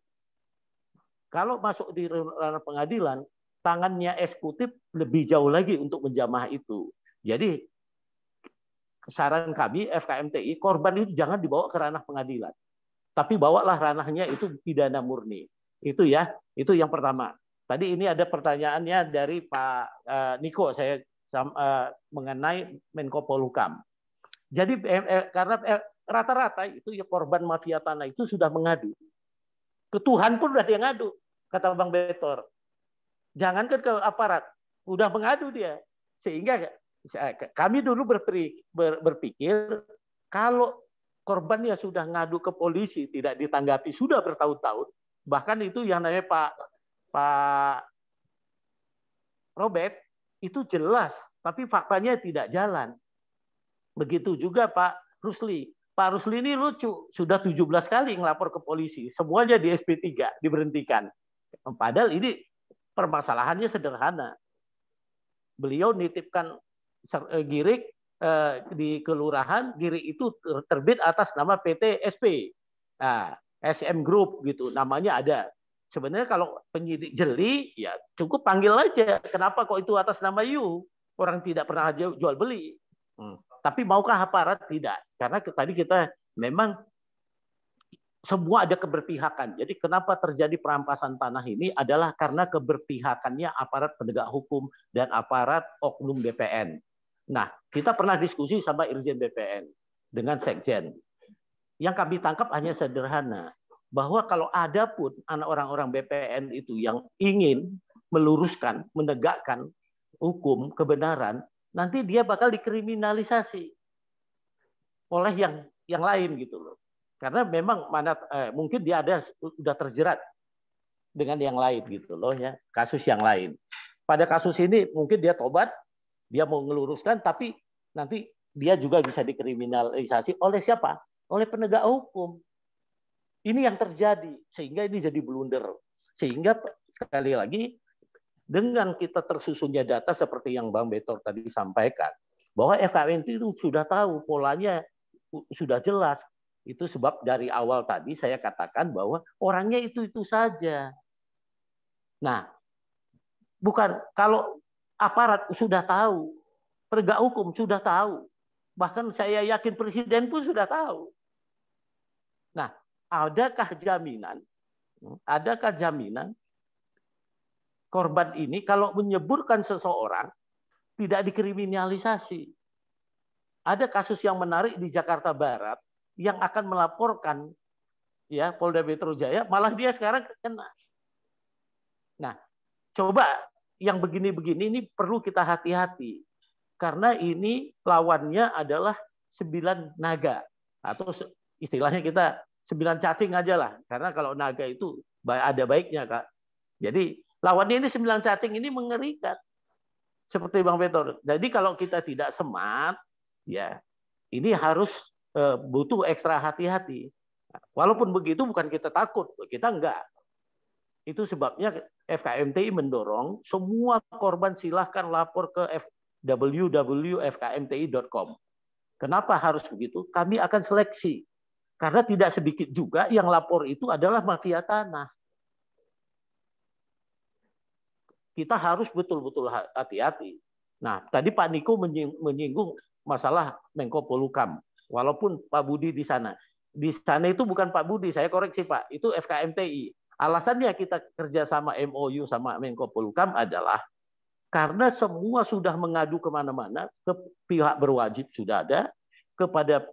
Kalau masuk di ranah pengadilan, tangannya eksekutif lebih jauh lagi untuk menjamah itu. Jadi saran kami FKMTI, korban itu jangan dibawa ke ranah pengadilan. Tapi bawalah ranahnya itu pidana murni. Itu ya, itu yang pertama. Tadi ini ada pertanyaannya dari Pak Niko saya mengenai Menko Polhukam. Jadi karena rata-rata itu ya korban mafia tanah itu sudah mengadu. Ke Tuhan pun udah dia ngadu, kata Bang Betor. Jangankan ke aparat, udah mengadu dia. Sehingga kami dulu berpikir kalau korbannya sudah ngadu ke polisi tidak ditanggapi sudah bertahun-tahun, bahkan itu yang namanya Pak Robert itu jelas, tapi faktanya tidak jalan. Begitu juga Pak Rusli. Pak Rusli ini lucu, sudah 17 kali ngelapor ke polisi, semuanya di SP3 diberhentikan. Padahal ini permasalahannya sederhana. Beliau nitipkan girik di kelurahan, girik itu terbit atas nama PT SP, SM Group gitu, namanya ada. Sebenarnya kalau penyidik jeli, ya cukup panggil aja. Kenapa kok itu atas nama you? Orang tidak pernah jual beli. Tapi maukah aparat? Tidak. Karena tadi kita memang semua ada keberpihakan. Jadi kenapa terjadi perampasan tanah ini adalah karena keberpihakannya aparat penegak hukum dan aparat oknum BPN. Nah, kita pernah diskusi sama Irjen BPN dengan Sekjen. Yang kami tangkap hanya sederhana. Bahwa kalau ada pun anak orang-orang BPN itu yang ingin meluruskan, menegakkan hukum, kebenaran, nanti dia bakal dikriminalisasi oleh yang lain gitu loh. Karena memang mungkin dia sudah terjerat dengan yang lain gitu loh ya, kasus yang lain. Pada kasus ini mungkin dia tobat, dia mau meluruskan, tapi nanti dia juga bisa dikriminalisasi oleh siapa? Oleh penegak hukum. Ini yang terjadi, sehingga ini jadi blunder. Sehingga sekali lagi, dengan kita tersusunnya data seperti yang Bang Betor tadi sampaikan, bahwa FKMT itu sudah tahu polanya, sudah jelas. Itu sebab dari awal tadi saya katakan bahwa orangnya itu saja. Nah, bukan kalau aparat sudah tahu, penegak hukum sudah tahu, bahkan saya yakin presiden pun sudah tahu. Nah, adakah jaminan korban ini kalau menyebutkan seseorang tidak dikriminalisasi? Ada kasus yang menarik di Jakarta Barat yang akan melaporkan ya Polda Metro Jaya, malah dia sekarang kena. Nah, coba yang begini-begini ini perlu kita hati-hati karena ini lawannya adalah 9 naga atau istilahnya kita 9 cacing aja lah, karena kalau naga itu ada baiknya, Kak. Jadi lawannya ini 9 cacing ini mengerikan. Seperti Bang Betor. Jadi kalau kita tidak smart, ya ini harus butuh ekstra hati-hati. Walaupun begitu bukan kita takut, kita enggak. Itu sebabnya FKMTI mendorong semua korban silahkan lapor ke www.fkmti.com. Kenapa harus begitu? Kami akan seleksi. Karena tidak sedikit juga yang lapor itu adalah mafia tanah. Kita harus betul-betul hati-hati. Nah, tadi Pak Niko menyinggung masalah Menko Polhukam. Walaupun Pak Budi di sana. Di sana itu bukan Pak Budi, saya koreksi Pak. Itu FKMTI. Alasannya kita kerjasama MOU sama Menko Polhukam adalah karena semua sudah mengadu kemana-mana, ke pihak berwajib sudah ada, kepada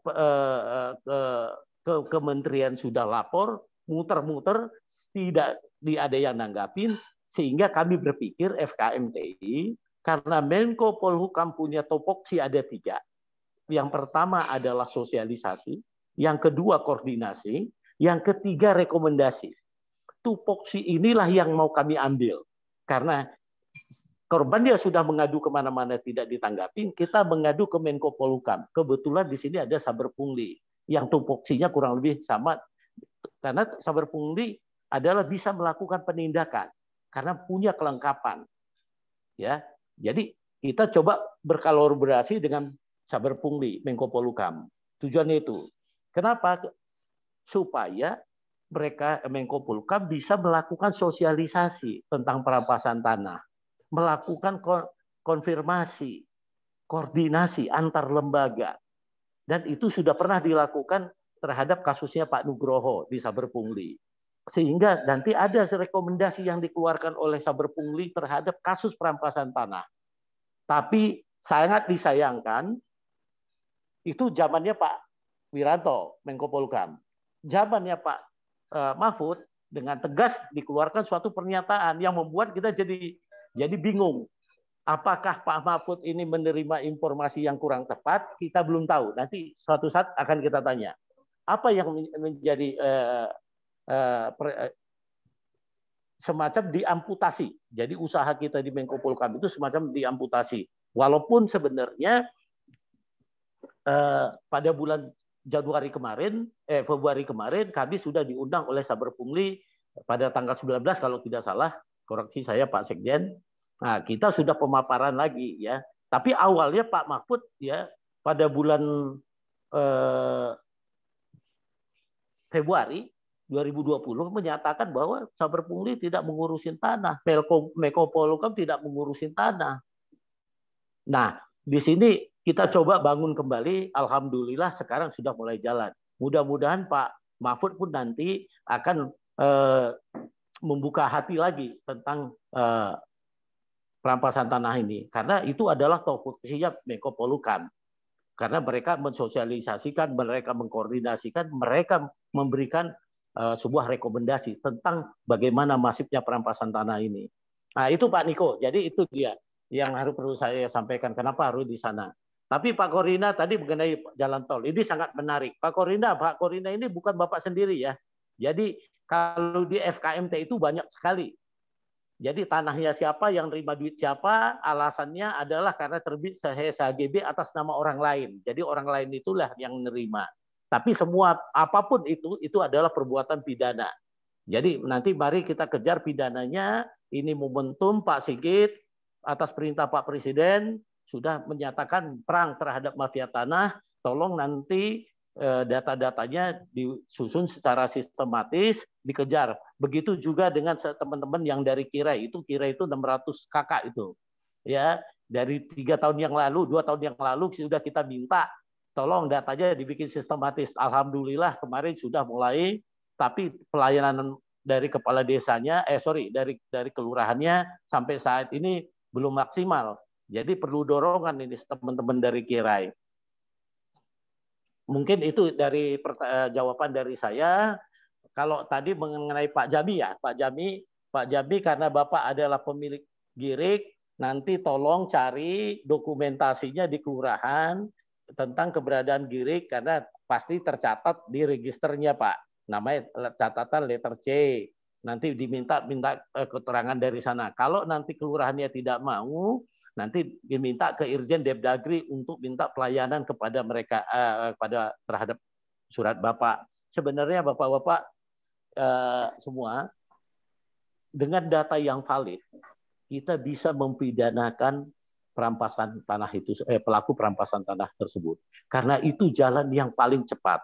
kementerian sudah lapor, muter-muter, tidak ada yang nanggapin, sehingga kami berpikir FKMTI, karena Menko Polhukam punya topoksi ada 3. Yang pertama adalah sosialisasi, yang kedua koordinasi, yang ketiga rekomendasi. Tupoksi inilah yang mau kami ambil. Karena korban dia sudah mengadu kemana-mana tidak ditanggapin, kita mengadu ke Menko Polhukam. Kebetulan di sini ada Saber Pungli yang tupoksinya kurang lebih sama, karena Saber Pungli adalah bisa melakukan penindakan karena punya kelengkapan. Ya, jadi kita coba berkolaborasi dengan Saber Pungli, Menko Polhukam. Tujuannya itu. Kenapa? Supaya mereka Menko Polhukam bisa melakukan sosialisasi tentang perampasan tanah, melakukan konfirmasi, koordinasi antar lembaga. Dan itu sudah pernah dilakukan terhadap kasusnya Pak Nugroho di Saber Pungli. Sehingga nanti ada rekomendasi yang dikeluarkan oleh Saber Pungli terhadap kasus perampasan tanah. Tapi sangat disayangkan, itu zamannya Pak Wiranto, Menko Polhukam. Zamannya Pak Mahfud dengan tegas dikeluarkan suatu pernyataan yang membuat kita jadi bingung. Apakah Pak Mahfud ini menerima informasi yang kurang tepat? Kita belum tahu. Nanti suatu saat akan kita tanya. Apa yang menjadi semacam diamputasi. Jadi usaha kita di Menko Polhukam itu semacam diamputasi. Walaupun sebenarnya pada bulan Februari kemarin kami sudah diundang oleh Saber Pungli pada tanggal 19 kalau tidak salah, koreksi saya Pak Sekjen. Nah, kita sudah pemaparan lagi ya. Tapi awalnya Pak Mahfud ya pada bulan Februari 2020 menyatakan bahwa Saber Pungli tidak mengurusin tanah, Menko Polhukam tidak mengurusin tanah. Nah, di sini kita coba bangun kembali, alhamdulillah sekarang sudah mulai jalan. Mudah-mudahan Pak Mahfud pun nanti akan membuka hati lagi tentang perampasan tanah ini, karena itu adalah topoksinya Menko Polhukam. Karena mereka mensosialisasikan, mereka mengkoordinasikan, mereka memberikan sebuah rekomendasi tentang bagaimana masifnya perampasan tanah ini. Nah, itu Pak Niko. Jadi itu dia yang perlu saya sampaikan. Kenapa harus di sana? Tapi Pak Korina tadi mengenai jalan tol, ini sangat menarik. Pak Korina ini bukan Bapak sendiri ya. Jadi kalau di FKMT itu banyak sekali. Jadi tanahnya siapa, yang terima duit siapa, alasannya adalah karena terbit SHGB atas nama orang lain. Jadi orang lain itulah yang menerima. Tapi semua apapun itu adalah perbuatan pidana. Jadi nanti mari kita kejar pidananya. Ini momentum Pak Sigit atas perintah Pak Presiden sudah menyatakan perang terhadap mafia tanah. Tolong nanti data-datanya disusun secara sistematis, dikejar. Begitu juga dengan teman-teman yang dari Kirai itu 600 kakak itu. Ya, dari 3 tahun yang lalu, 2 tahun yang lalu sudah kita minta tolong datanya dibikin sistematis. Alhamdulillah kemarin sudah mulai, tapi pelayanan dari kepala desanya, dari kelurahannya sampai saat ini belum maksimal. Jadi perlu dorongan ini teman-teman dari Kirai. Mungkin itu dari jawaban dari saya. Kalau tadi mengenai Pak Jami ya, Pak Jami karena Bapak adalah pemilik Girik, nanti tolong cari dokumentasinya di kelurahan tentang keberadaan Girik karena pasti tercatat di registernya Pak. Namanya catatan letter C. Nanti diminta keterangan dari sana. Kalau nanti kelurahannya tidak mau, nanti diminta ke Irjen Depdagri untuk minta pelayanan kepada mereka terhadap surat Bapak. Sebenarnya Bapak-bapak semua dengan data yang valid kita bisa mempidanakan perampasan tanah itu pelaku perampasan tanah tersebut. Karena itu jalan yang paling cepat.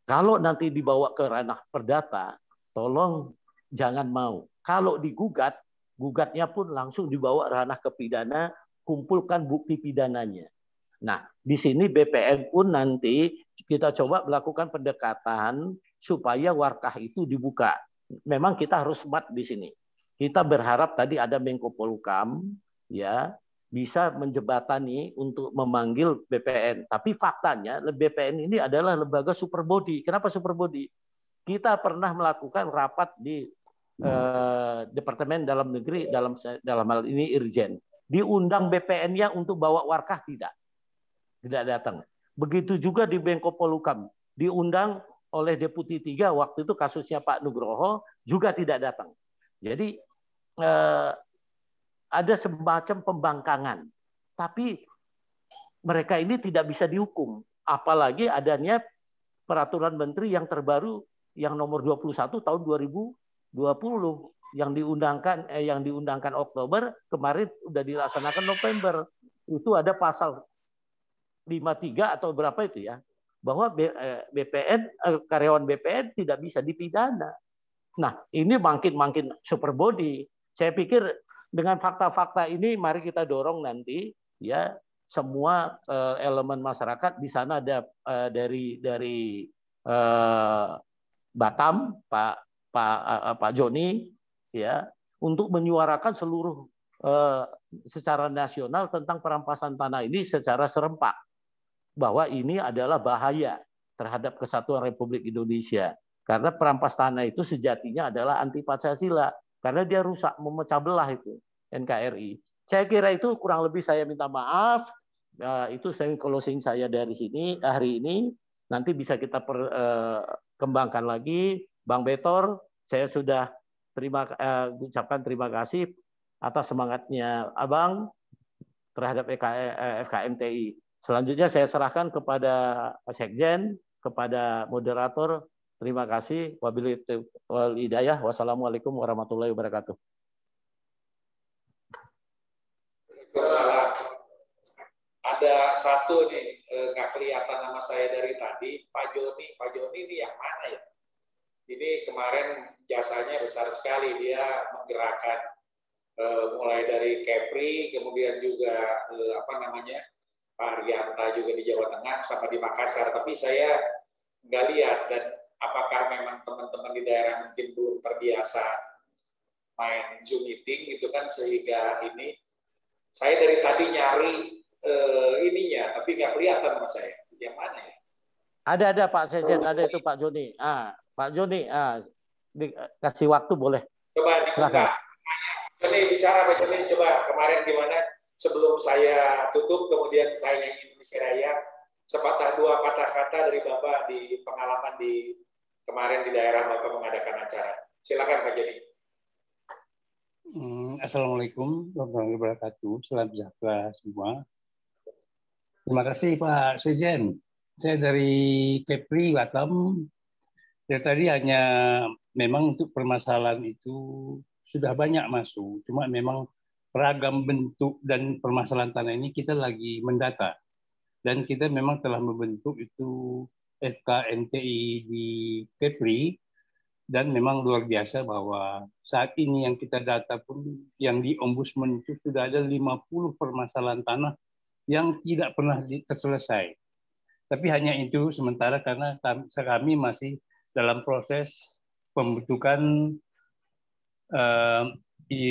Kalau nanti dibawa ke ranah perdata, tolong jangan mau. Kalau digugat, gugatnya pun langsung dibawa ranah ke pidana, kumpulkan bukti pidananya. Nah, di sini BPN pun nanti kita coba melakukan pendekatan supaya warkah itu dibuka. Memang kita harus smart di sini. Kita berharap tadi ada Menko Polhukam, ya, bisa menjembatani untuk memanggil BPN. Tapi faktanya BPN ini adalah lembaga super body. Kenapa super body? Kita pernah melakukan rapat di Departemen Dalam Negeri dalam hal ini Irjen. Diundang BPN-nya untuk bawa warkah tidak datang. Begitu juga di Menko Polhukam. Diundang oleh Deputi 3 waktu itu kasusnya Pak Nugroho juga tidak datang. Jadi ada semacam pembangkangan. Tapi mereka ini tidak bisa dihukum. Apalagi adanya peraturan menteri yang terbaru yang nomor 21 tahun 2020 yang diundangkan Oktober, kemarin sudah dilaksanakan November. Itu ada pasal 53 atau berapa itu ya, bahwa BPN karyawan BPN tidak bisa dipidana. Nah, ini makin super body. Saya pikir dengan fakta-fakta ini mari kita dorong nanti ya semua elemen masyarakat. Di sana ada dari Batam Pak Joni ya untuk menyuarakan seluruh secara nasional tentang perampasan tanah ini secara serempak bahwa ini adalah bahaya terhadap kesatuan Republik Indonesia. Karena perampas tanah itu sejatinya adalah anti Pancasila. Karena dia rusak, memecah belah itu NKRI. Saya kira itu kurang lebih saya minta maaf. Itu closing saya dari sini hari ini. Nanti bisa kita kembangkan lagi. Bang Betor, saya sudah ucapkan terima kasih atas semangatnya Abang terhadap FKMTI. Selanjutnya saya serahkan kepada Pak Sekjen, kepada moderator. Terima kasih. Wabillahi wal hidayah. Wassalamualaikum warahmatullahi wabarakatuh. Waalaikumsalam. Ada satu nih, nggak kelihatan nama saya dari tadi, Pak Joni. Pak Joni ini yang mana ya? Ini kemarin jasanya besar sekali. Dia menggerakkan mulai dari Kepri, kemudian juga Pak Arianta juga di Jawa Tengah, sama di Makassar. Tapi saya nggak lihat, dan apakah memang teman-teman di daerah mungkin belum terbiasa main Zoom meeting gitu kan, sehingga ini saya dari tadi nyari ininya, tapi nggak kelihatan sama saya. Yang mana ya? Ada Pak Sekjen, ada itu Pak Joni. Pak Joni, kasih waktu boleh. Coba dibuka. Joni bicara, Pak Joni, coba kemarin gimana? Sebelum saya tutup, kemudian saya nyanyi Indonesia Raya, sepatah dua patah kata dari Bapak di pengalaman di kemarin di daerah Bapak mengadakan acara. Silakan Pak Joni. Assalamualaikum warahmatullahi wabarakatuh. Salam sejahtera semua. Terima kasih Pak Sekjen Saya dari Kepri Batam. Dari tadi hanya memang untuk permasalahan itu sudah banyak masuk. Cuma memang beragam bentuk dan permasalahan tanah ini kita lagi mendata. Dan kita memang telah membentuk itu FKMTI di Kepri. Dan memang luar biasa bahwa saat ini yang kita data pun yang di Ombudsman itu sudah ada 50 permasalahan tanah yang tidak pernah terselesai. Tapi hanya itu sementara karena kami masih dalam proses pembentukan di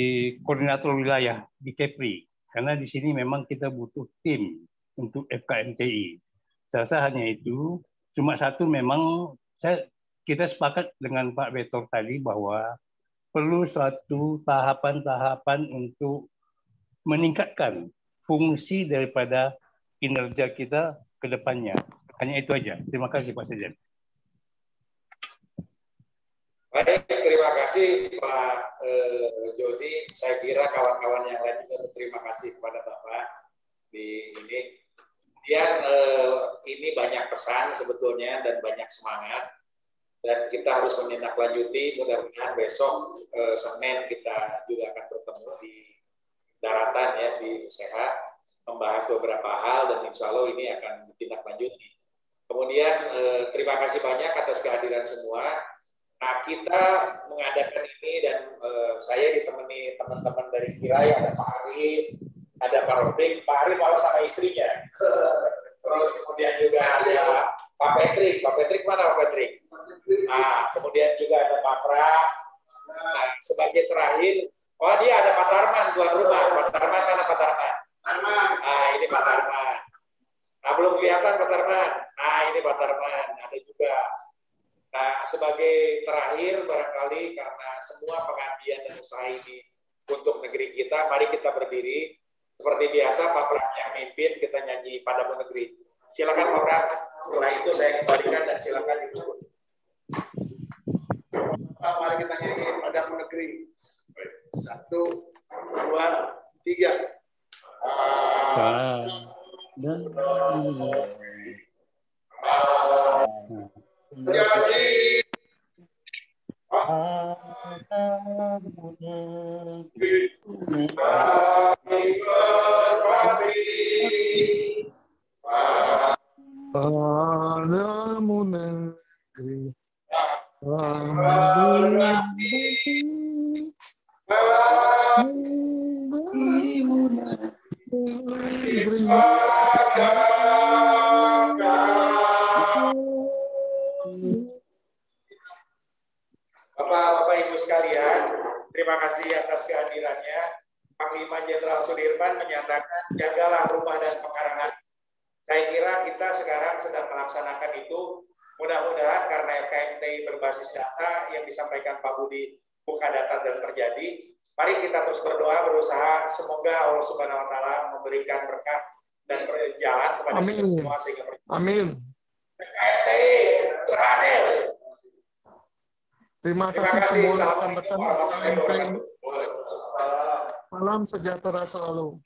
koordinator wilayah di Kepri. Karena di sini memang kita butuh tim untuk FKMTI. Saya rasa hanya itu. Cuma satu memang kita sepakat dengan Pak Betor tadi bahwa perlu suatu tahapan-tahapan untuk meningkatkan fungsi daripada kinerja kita ke depannya. Hanya itu aja. Terima kasih Pak Sekjen. Baik, terima kasih Pak Jody. Saya kira kawan-kawan yang lain juga terima kasih kepada Bapak di ini. Kemudian ini banyak pesan sebetulnya dan banyak semangat. Dan kita harus menindaklanjuti, mudah-mudahan besok Senin kita juga akan bertemu di daratan ya di Sehat, membahas beberapa hal dan insya Allah ini akan ditindaklanjuti. Kemudian terima kasih banyak atas kehadiran semua. Nah kita mengadakan ini dan saya ditemani teman-teman dari Kirai, ada Pak Ari, ada Pak Robik, Pak Ari malah sama istrinya. Terus kemudian juga ada Pak Patrick mana Pak Patrick? Nah, kemudian juga ada Pak Pra. Nah, sebagai terakhir, oh dia ada Pak Tarman, tuan rumah. Pak Tarman mana Pak Tarman? Nah, ini Pak Tarman. Nah, belum kelihatan Pak Tarman. Nah, ini Pak Tarman. Ada juga. Nah, sebagai terakhir, barangkali karena semua pengabdian dan usaha ini untuk negeri kita, mari kita berdiri. Seperti biasa, Pak Pram yang mimpin, kita nyanyi Padamu Negeri. Silakan Pak Pram. Setelah itu saya kembalikan dan silakan disebut. Mari kita nyanyi Padamu Negeri. 1, 2, 3. Jadi Padamu negeri, Bapak-bapak Ibu sekalian, terima kasih atas kehadirannya. Panglima Jenderal Sudirman menyatakan jagalah rumah dan pekarangan. Saya kira kita sekarang sedang melaksanakan itu. Mudah-mudahan karena FKMTI berbasis data yang disampaikan Pak Budi buka data dan terjadi. Mari kita terus berdoa, berusaha semoga Allah Subhanahu Wa Taala memberikan berkah dan berjalan kepada kita semua sehingga Amin. FKMTI berhasil. Terima kasih semua rekan-rekan. Salam sejahtera selalu.